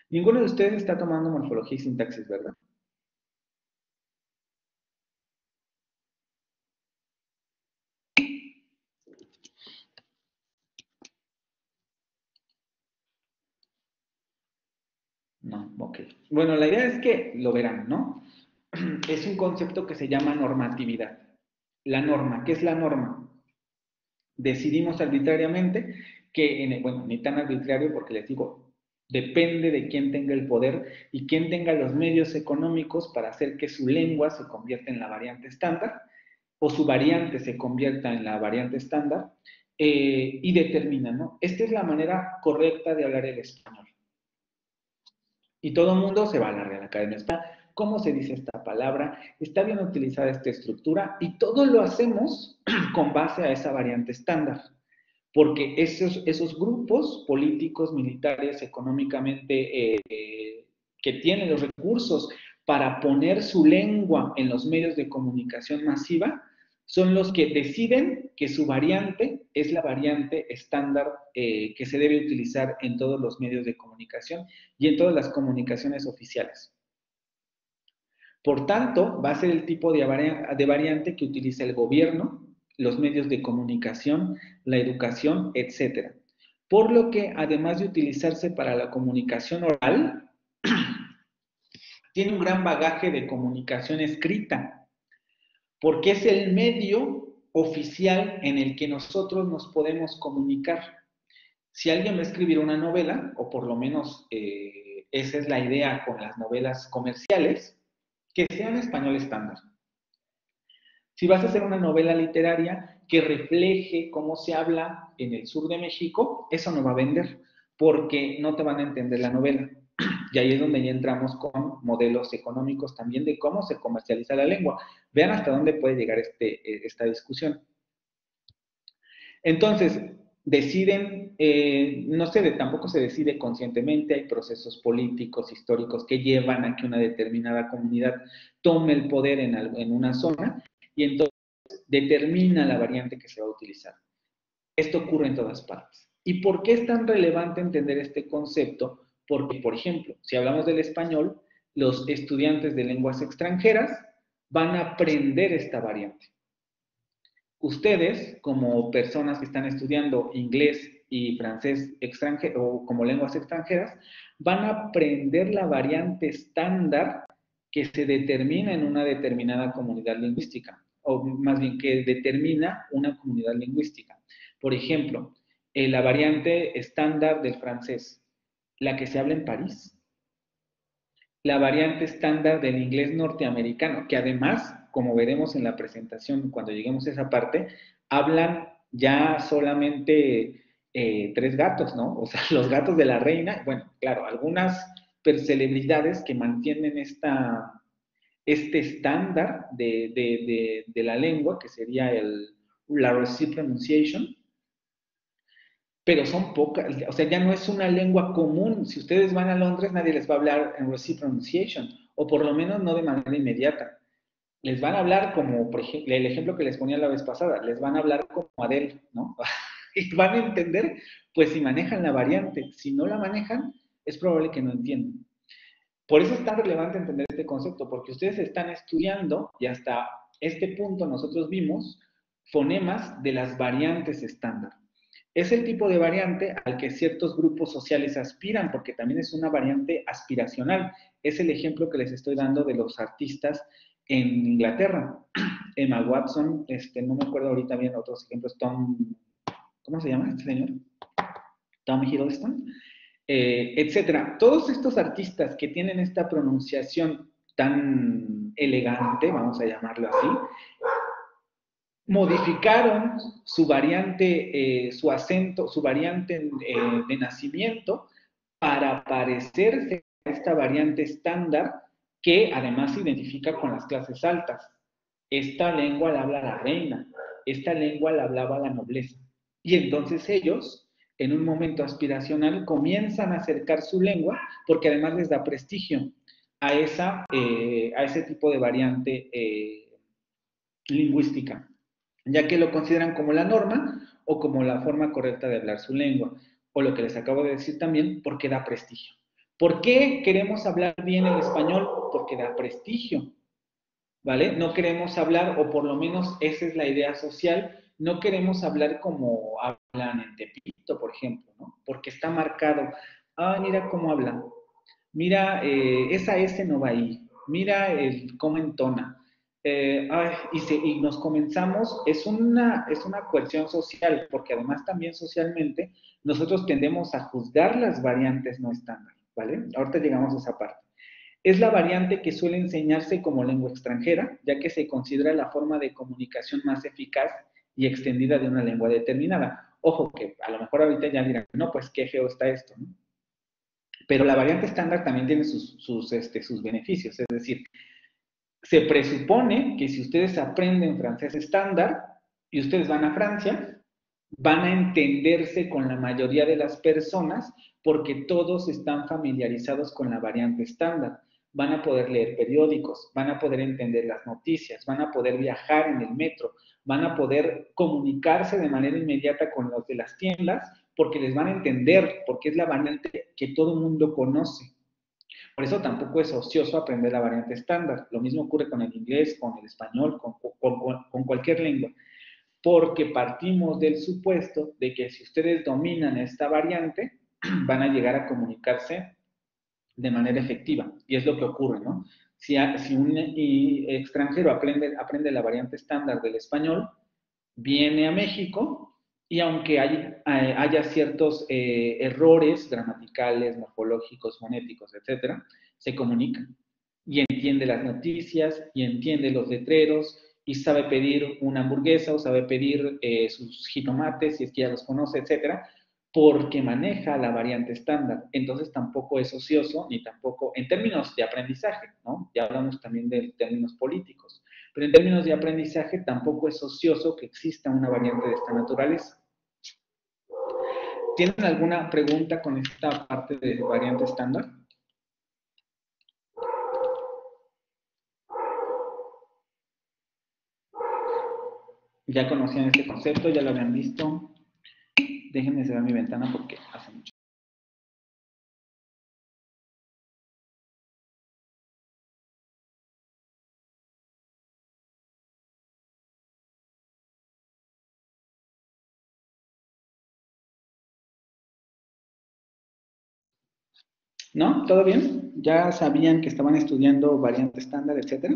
Ninguno de ustedes está tomando morfología y sintaxis, ¿verdad? No, ok. Bueno, la idea es que lo verán, ¿no? Es un concepto que se llama normatividad. La norma, ¿qué es la norma? Decidimos arbitrariamente que, bueno, ni tan arbitrario porque les digo, depende de quién tenga el poder y quién tenga los medios económicos para hacer que su lengua se convierta en la variante estándar o su variante se convierta en la variante estándar y determina, ¿no? Esta es la manera correcta de hablar el español. Y todo el mundo se va a la Real Academia Española. ¿Cómo se dice esta palabra? ¿Está bien utilizada esta estructura? Y todo lo hacemos con base a esa variante estándar. Porque esos grupos políticos, militares, económicamente, que tienen los recursos para poner su lengua en los medios de comunicación masiva, son los que deciden que su variante es la variante estándar que se debe utilizar en todos los medios de comunicación y en todas las comunicaciones oficiales. Por tanto, va a ser el tipo de variante que utiliza el gobierno, los medios de comunicación, la educación, etc. Por lo que, además de utilizarse para la comunicación oral, tiene un gran bagaje de comunicación escrita, porque es el medio oficial en el que nosotros nos podemos comunicar. Si alguien va a escribir una novela, o por lo menos esa es la idea con las novelas comerciales, que sea en español estándar. Si vas a hacer una novela literaria que refleje cómo se habla en el sur de México, eso no va a vender, porque no te van a entender la novela. Y ahí es donde ya entramos con modelos económicos también de cómo se comercializa la lengua. Vean hasta dónde puede llegar esta discusión. Entonces, deciden, no sé, tampoco se decide conscientemente, hay procesos políticos, históricos que llevan a que una determinada comunidad tome el poder en una zona y entonces determina la variante que se va a utilizar. Esto ocurre en todas partes. ¿Y por qué es tan relevante entender este concepto? Porque, por ejemplo, si hablamos del español, los estudiantes de lenguas extranjeras van a aprender esta variante. Ustedes, como personas que están estudiando inglés y francés extranjero o como lenguas extranjeras, van a aprender la variante estándar que se determina en una determinada comunidad lingüística, o más bien que determina una comunidad lingüística. Por ejemplo, la variante estándar del francés, la que se habla en París. La variante estándar del inglés norteamericano, que además, como veremos en la presentación cuando lleguemos a esa parte, hablan ya solamente 3 gatos, ¿no? O sea, los gatos de la reina, bueno, claro, algunas celebridades que mantienen este estándar de la lengua, que sería la receipt pronunciation, pero son pocas, o sea, ya no es una lengua común. Si ustedes van a Londres, nadie les va a hablar en receipt pronunciation, o por lo menos no de manera inmediata. Les van a hablar como, por ejemplo, el ejemplo que les ponía la vez pasada, les van a hablar como Adele, ¿no? Y van a entender, pues si manejan la variante. Si no la manejan, es probable que no entiendan. Por eso es tan relevante entender este concepto, porque ustedes están estudiando, y hasta este punto nosotros vimos, fonemas de las variantes estándar. Es el tipo de variante al que ciertos grupos sociales aspiran, porque también es una variante aspiracional. Es el ejemplo que les estoy dando de los artistas en Inglaterra. Emma Watson, no me acuerdo ahorita bien otros ejemplos, ¿cómo se llama este señor? Tom Hiddleston, etcétera. Todos estos artistas que tienen esta pronunciación tan elegante, vamos a llamarlo así, modificaron su variante, su acento, su variante de nacimiento para parecerse a esta variante estándar que además se identifica con las clases altas. Esta lengua la habla la reina, esta lengua la hablaba la nobleza. Y entonces ellos, en un momento aspiracional, comienzan a acercar su lengua porque además les da prestigio a ese tipo de variante lingüística, ya que lo consideran como la norma o como la forma correcta de hablar su lengua, o lo que les acabo de decir también, porque da prestigio. ¿Por qué queremos hablar bien el español? Porque da prestigio, ¿vale? No queremos hablar, o por lo menos esa es la idea social, no queremos hablar como hablan en Tepito, por ejemplo, ¿no? Porque está marcado, mira cómo hablan, mira, esa S no va ahí, mira cómo entona. Y nos comenzamos, es una coerción social, porque además también socialmente nosotros tendemos a juzgar las variantes no estándar, ¿vale? Ahorita llegamos a esa parte. Es la variante que suele enseñarse como lengua extranjera, ya que se considera la forma de comunicación más eficaz y extendida de una lengua determinada. Ojo, que a lo mejor ahorita ya dirán, no, pues qué feo está esto, ¿no? Pero la variante estándar también tiene sus beneficios, es decir, se presupone que si ustedes aprenden francés estándar y ustedes van a Francia, van a entenderse con la mayoría de las personas porque todos están familiarizados con la variante estándar. Van a poder leer periódicos, van a poder entender las noticias, van a poder viajar en el metro, van a poder comunicarse de manera inmediata con los de las tiendas porque les van a entender, porque es la variante que todo el mundo conoce. Por eso tampoco es ocioso aprender la variante estándar. Lo mismo ocurre con el inglés, con el español, con cualquier lengua. Porque partimos del supuesto de que si ustedes dominan esta variante, van a llegar a comunicarse de manera efectiva. Y es lo que ocurre, ¿no? Si un extranjero aprende la variante estándar del español, viene a México y aunque haya ciertos errores gramaticales, morfológicos, fonéticos, etcétera, se comunica y entiende las noticias y entiende los letreros y sabe pedir una hamburguesa o sabe pedir sus jitomates, si es que ya los conoce, etcétera, porque maneja la variante estándar. Entonces tampoco es ocioso ni tampoco, en términos de aprendizaje, ¿no? Ya hablamos también de términos políticos, pero en términos de aprendizaje tampoco es ocioso que exista una variante de esta naturaleza. ¿Tienen alguna pregunta con esta parte de variante estándar? ¿Ya conocían este concepto? ¿Ya lo habían visto? déjenme cerrar mi ventana porque hace mucho. ¿No? ¿Todo bien? ¿Ya sabían que estaban estudiando variante estándar, etcétera?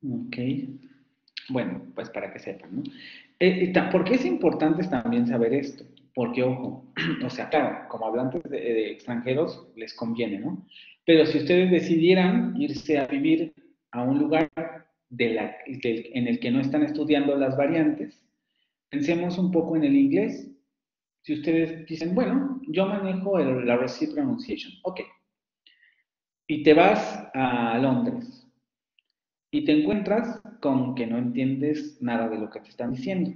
Ok. Bueno, pues para que sepan, ¿no? ¿Por qué es importante también saber esto? Porque, ojo, o sea, claro, como hablantes de extranjeros les conviene, ¿no? Pero si ustedes decidieran irse a vivir a un lugar en el que no están estudiando las variantes, pensemos un poco en el inglés. Si ustedes dicen, bueno, yo manejo la receive pronunciation, ok, y te vas a Londres y te encuentras con que no entiendes nada de lo que te están diciendo.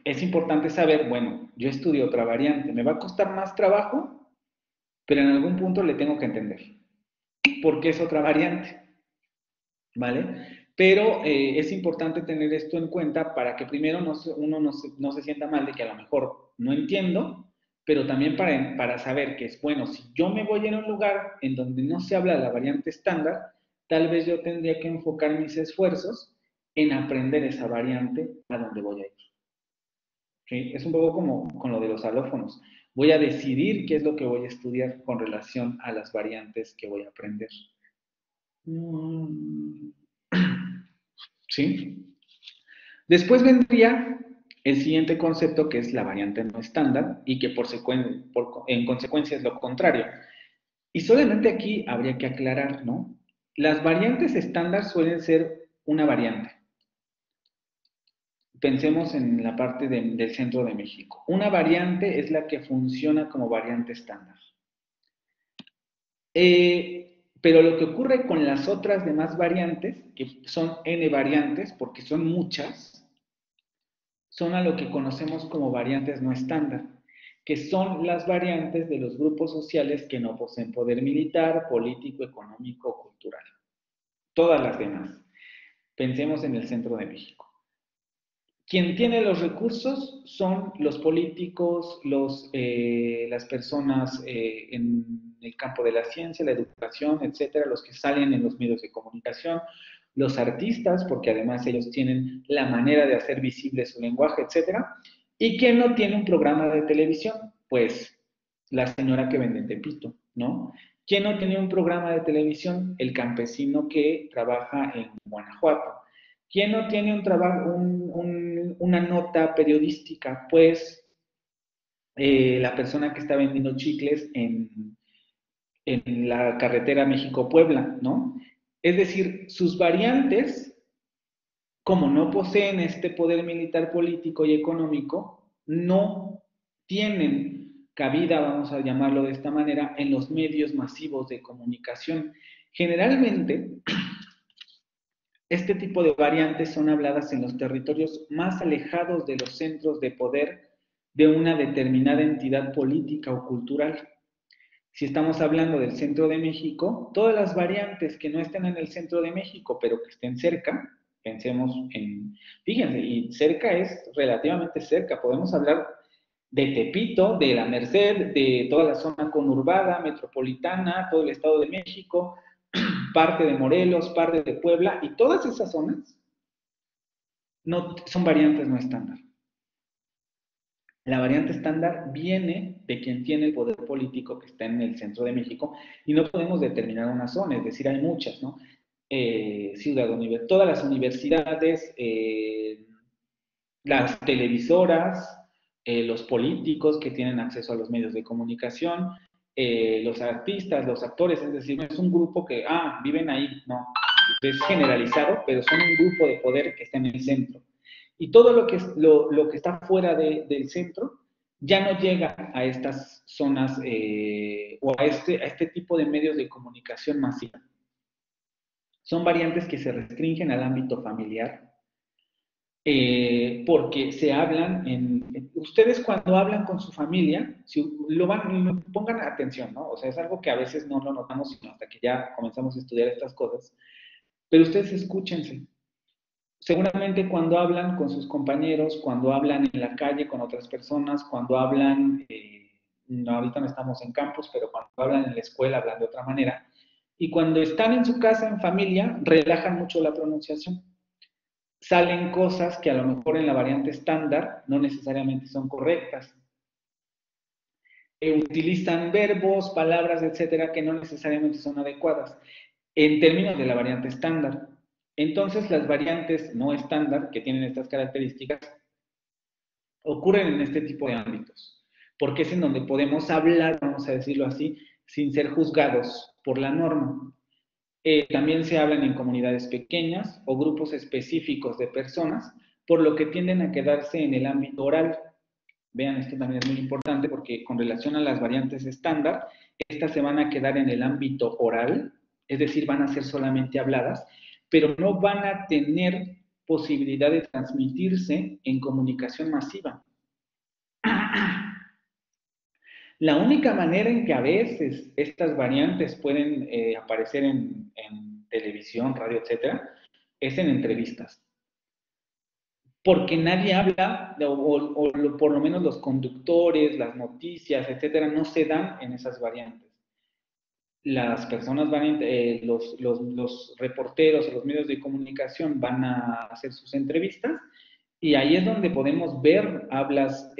Es importante saber, bueno, yo estudio otra variante, me va a costar más trabajo, pero en algún punto le tengo que entender, porque es otra variante, ¿vale? Pero es importante tener esto en cuenta para que primero uno no se sienta mal de que a lo mejor no entiendo, pero también para saber que es, bueno, si yo me voy en un lugar en donde no se habla la variante estándar, tal vez yo tendría que enfocar mis esfuerzos en aprender esa variante a donde voy a ir. ¿Sí? Es un poco como con lo de los alófonos. Voy a decidir qué es lo que voy a estudiar con relación a las variantes que voy a aprender. ¿Sí? Después vendría el siguiente concepto, que es la variante no estándar, y que en consecuencia es lo contrario. Y solamente aquí habría que aclarar, ¿no? Las variantes estándar suelen ser una variante. Pensemos en la parte del centro de México. Una variante es la que funciona como variante estándar. Pero lo que ocurre con las otras demás variantes, que son N variantes, porque son muchas, son a lo que conocemos como variantes no estándar, que son las variantes de los grupos sociales que no poseen poder militar, político, económico o cultural. Todas las demás. Pensemos en el centro de México. Quien tiene los recursos son los políticos, las personas en el campo de la ciencia, la educación, etcétera, los que salen en los medios de comunicación, los artistas, porque además ellos tienen la manera de hacer visible su lenguaje, etcétera. ¿Y quién no tiene un programa de televisión? Pues la señora que vende en Tepito, ¿no? ¿Quién no tiene un programa de televisión? El campesino que trabaja en Guanajuato. ¿Quién no tiene un trabajo, una nota periodística? Pues la persona que está vendiendo chicles en la carretera México-Puebla, ¿no? Es decir, sus variantes, como no poseen este poder militar, político y económico, no tienen cabida, vamos a llamarlo de esta manera, en los medios masivos de comunicación. Generalmente, este tipo de variantes son habladas en los territorios más alejados de los centros de poder de una determinada entidad política o cultural. Si estamos hablando del centro de México, todas las variantes que no estén en el centro de México, pero que estén cerca, pensemos en, fíjense, y cerca es relativamente cerca, podemos hablar de Tepito, de la Merced, de toda la zona conurbada, metropolitana, todo el Estado de México, parte de Morelos, parte de Puebla, y todas esas zonas no, son variantes no estándar. La variante estándar viene de quien tiene el poder político que está en el centro de México y no podemos determinar una zona, es decir, hay muchas, ¿no? Todas las universidades, las televisoras, los políticos que tienen acceso a los medios de comunicación, los artistas, los actores, es decir, no es un grupo que, viven ahí, no, es generalizado, pero son un grupo de poder que está en el centro. Y todo lo que está fuera del centro ya no llega a estas zonas o a este tipo de medios de comunicación masiva. Son variantes que se restringen al ámbito familiar, porque se hablan ustedes cuando hablan con su familia, si pongan atención, ¿no? O sea, es algo que a veces no lo notamos sino hasta que ya comenzamos a estudiar estas cosas, pero ustedes escúchense. Seguramente cuando hablan con sus compañeros, cuando hablan en la calle con otras personas, cuando hablan, ahorita no estamos en campus, pero cuando hablan en la escuela hablan de otra manera, y cuando están en su casa, en familia, relajan mucho la pronunciación. Salen cosas que a lo mejor en la variante estándar no necesariamente son correctas. Utilizan verbos, palabras, etcétera, que no necesariamente son adecuadas en términos de la variante estándar. Entonces, las variantes no estándar, que tienen estas características, ocurren en este tipo de ámbitos, porque es en donde podemos hablar, vamos a decirlo así, sin ser juzgados por la norma. También se hablan en comunidades pequeñas o grupos específicos de personas, por lo que tienden a quedarse en el ámbito oral. Vean, esto también es muy importante porque con relación a las variantes estándar, estas se van a quedar en el ámbito oral, es decir, van a ser solamente habladas, pero no van a tener posibilidad de transmitirse en comunicación masiva. La única manera en que a veces estas variantes pueden aparecer en televisión, radio, etcétera, es en entrevistas. Porque nadie habla, o por lo menos los conductores, las noticias, etcétera, no se dan en esas variantes. Las personas los reporteros o los medios de comunicación van a hacer sus entrevistas y ahí es donde podemos ver hablas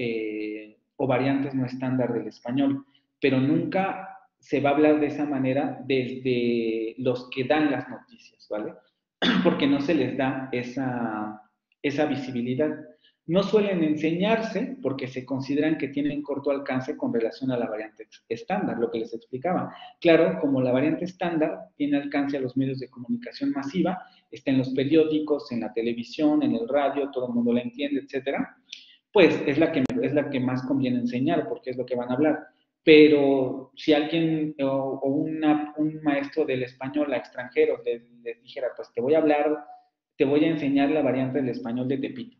o variantes no estándar del español, pero nunca se va a hablar de esa manera desde los que dan las noticias, ¿vale? Porque no se les da esa visibilidad. No suelen enseñarse porque se consideran que tienen corto alcance con relación a la variante estándar, lo que les explicaba. Claro, como la variante estándar tiene alcance a los medios de comunicación masiva, está en los periódicos, en la televisión, en el radio, todo el mundo la entiende, etcétera, pues es la que más conviene enseñar porque es lo que van a hablar. Pero si alguien o un maestro del español a extranjeros les dijera, pues te voy a enseñar la variante del español de Tepito.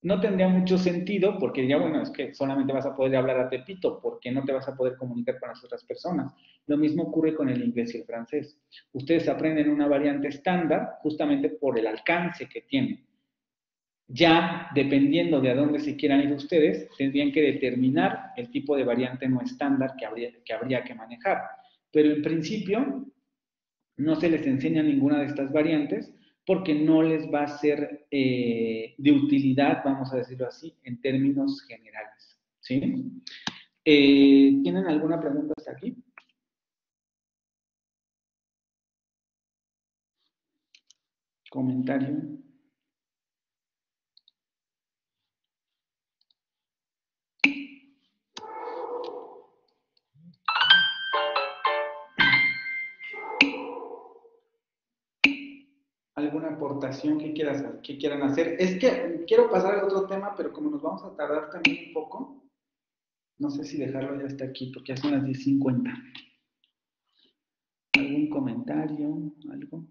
No tendría mucho sentido porque diría, bueno, es que solamente vas a poder hablar a Tepito porque no te vas a poder comunicar con las otras personas. Lo mismo ocurre con el inglés y el francés. Ustedes aprenden una variante estándar justamente por el alcance que tiene. Ya, dependiendo de a dónde se quieran ir ustedes, tendrían que determinar el tipo de variante no estándar que habría que manejar. Pero en principio, no se les enseña ninguna de estas variantes porque no les va a ser de utilidad, vamos a decirlo así, en términos generales. ¿Sí? ¿Tienen alguna pregunta hasta aquí? ¿Comentario? ¿Alguna aportación que quieran hacer? Es que quiero pasar al otro tema, pero como nos vamos a tardar también un poco, no sé si dejarlo ya hasta aquí, porque ya son las 10:50. ¿Algún comentario? ¿Algo?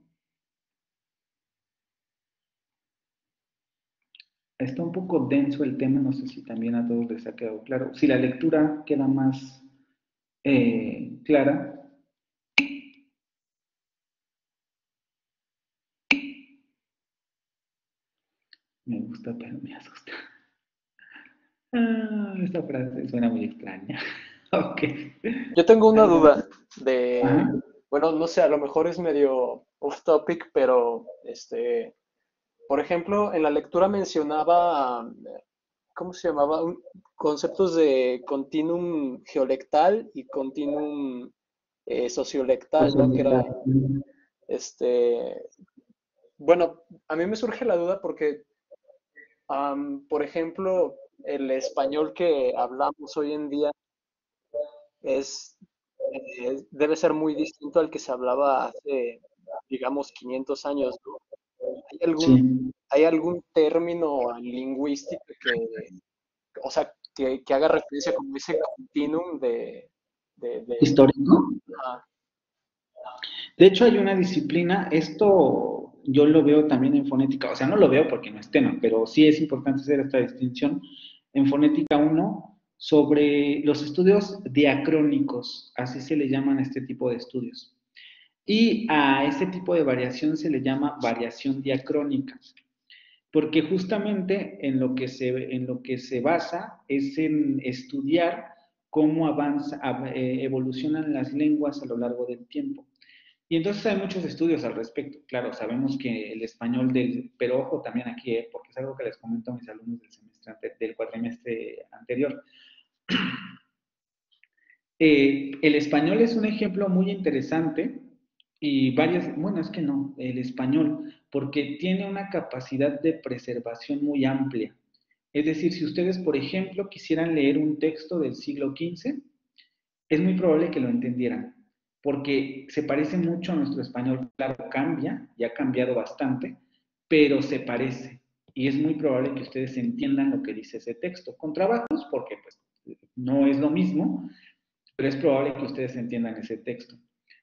Está un poco denso el tema, no sé si también a todos les ha quedado claro. Si la lectura queda más clara. Me gusta, pero me asusta. Esta frase suena muy extraña. Ok. Yo tengo una duda de, bueno, no sé, a lo mejor es medio off topic, pero por ejemplo, en la lectura mencionaba, ¿cómo se llamaba? Conceptos de continuum geolectal y continuum sociolectal, ¿no? Que era, bueno, a mí me surge la duda porque, por ejemplo, el español que hablamos hoy en día debe ser muy distinto al que se hablaba hace digamos, 500 años, ¿no? Sí. ¿Hay algún término lingüístico o sea, que haga referencia como ese continuum de ¿Histórico? ajá, De hecho, hay una disciplina, esto yo lo veo también en fonética, o sea, no lo veo porque no es tema, pero sí es importante hacer esta distinción en fonética 1 sobre los estudios diacrónicos, así se le llaman a este tipo de estudios. Y a este tipo de variación se le llama variación diacrónica, porque justamente en lo que se basa es en estudiar cómo evolucionan las lenguas a lo largo del tiempo. Y entonces hay muchos estudios al respecto. Claro, sabemos que el español pero ojo también aquí, porque es algo que les comento a mis alumnos del cuatrimestre anterior. El español es un ejemplo muy interesante y bueno, es que no, el español, porque tiene una capacidad de preservación muy amplia. Es decir, si ustedes, por ejemplo, quisieran leer un texto del siglo XV, es muy probable que lo entendieran, porque se parece mucho a nuestro español. Claro, cambia, y ha cambiado bastante, pero se parece. Y es muy probable que ustedes entiendan lo que dice ese texto, con trabajos, porque pues, no es lo mismo, pero es probable que ustedes entiendan ese texto.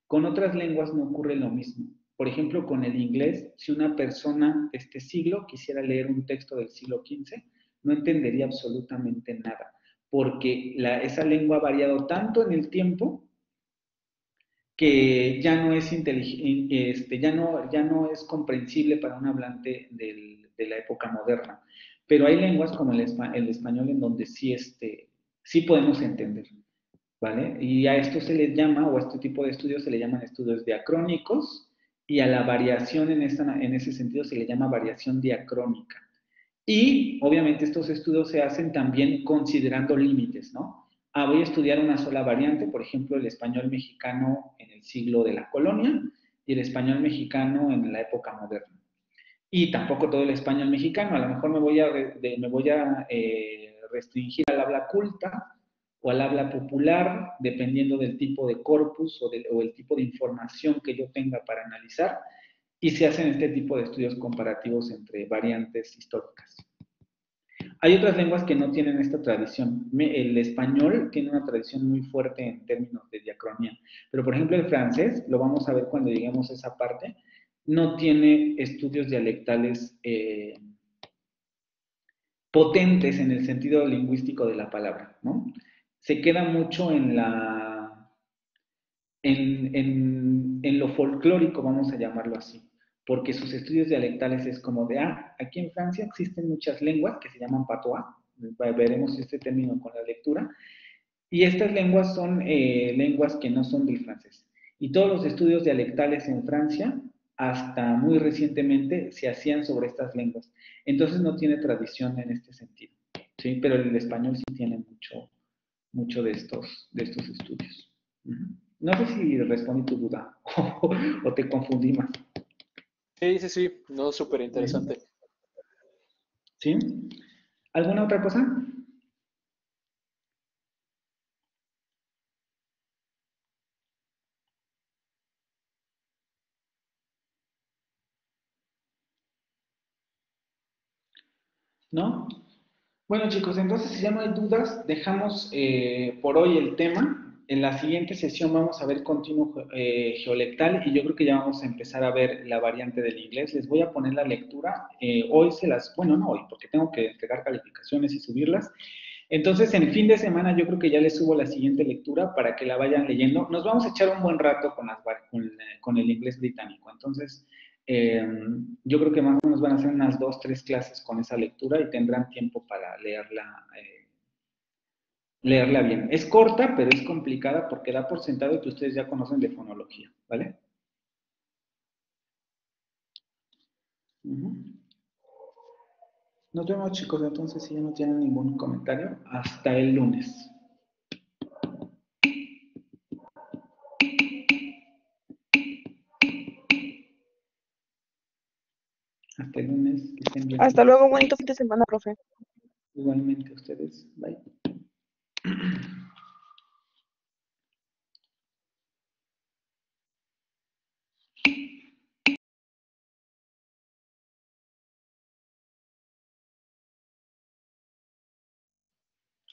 Con otras lenguas no ocurre lo mismo. Por ejemplo, con el inglés, si una persona de este siglo quisiera leer un texto del siglo XV, no entendería absolutamente nada, porque esa lengua ha variado tanto en el tiempo que ya no es ya no es comprensible para un hablante de la época moderna. Pero hay lenguas como el español en donde sí podemos entender. ¿Vale? Y a esto se les llama, o a este tipo de estudios se le llaman estudios diacrónicos, y a la variación en ese sentido se le llama variación diacrónica. Y obviamente estos estudios se hacen también considerando límites, ¿no? Voy a estudiar una sola variante, por ejemplo, el español mexicano en el siglo de la colonia y el español mexicano en la época moderna. Y tampoco todo el español mexicano, a lo mejor me voy a restringir al habla culta o al habla popular, dependiendo del tipo de corpus o el tipo de información que yo tenga para analizar, y se hacen este tipo de estudios comparativos entre variantes históricas. Hay otras lenguas que no tienen esta tradición. El español tiene una tradición muy fuerte en términos de diacronía, pero por ejemplo el francés, lo vamos a ver cuando lleguemos a esa parte, no tiene estudios dialectales potentes en el sentido lingüístico de la palabra, ¿no? Se queda mucho en lo folclórico, vamos a llamarlo así, porque sus estudios dialectales es como aquí en Francia existen muchas lenguas que se llaman patois, veremos este término con la lectura, y estas lenguas son lenguas que no son del francés. Y todos los estudios dialectales en Francia, hasta muy recientemente, se hacían sobre estas lenguas. Entonces no tiene tradición en este sentido, ¿sí? Pero el español sí tiene mucho de estos estudios. No sé si respondí tu duda o te confundí más. Sí, no, súper interesante. ¿Sí? ¿Alguna otra cosa? ¿No? Bueno, chicos, entonces si ya no hay dudas, dejamos por hoy el tema. En la siguiente sesión vamos a ver continuo geolectal y yo creo que ya vamos a empezar a ver la variante del inglés. Les voy a poner la lectura. Bueno, no hoy, porque tengo que entregar calificaciones y subirlas. Entonces, en fin de semana yo creo que ya les subo la siguiente lectura para que la vayan leyendo. Nos vamos a echar un buen rato con el inglés británico. Entonces, yo creo que más o menos van a ser unas 2, 3 clases con esa lectura y tendrán tiempo para leerla bien. Es corta, pero es complicada porque da por sentado que ustedes ya conocen de fonología, ¿vale? Nos vemos, chicos, entonces si ya no tienen ningún comentario, hasta el lunes. Hasta el lunes, que estén bien. Hasta luego, bonito fin de semana, profe. Igualmente ustedes, bye.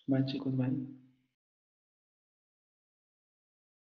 Bye, chicos, bye.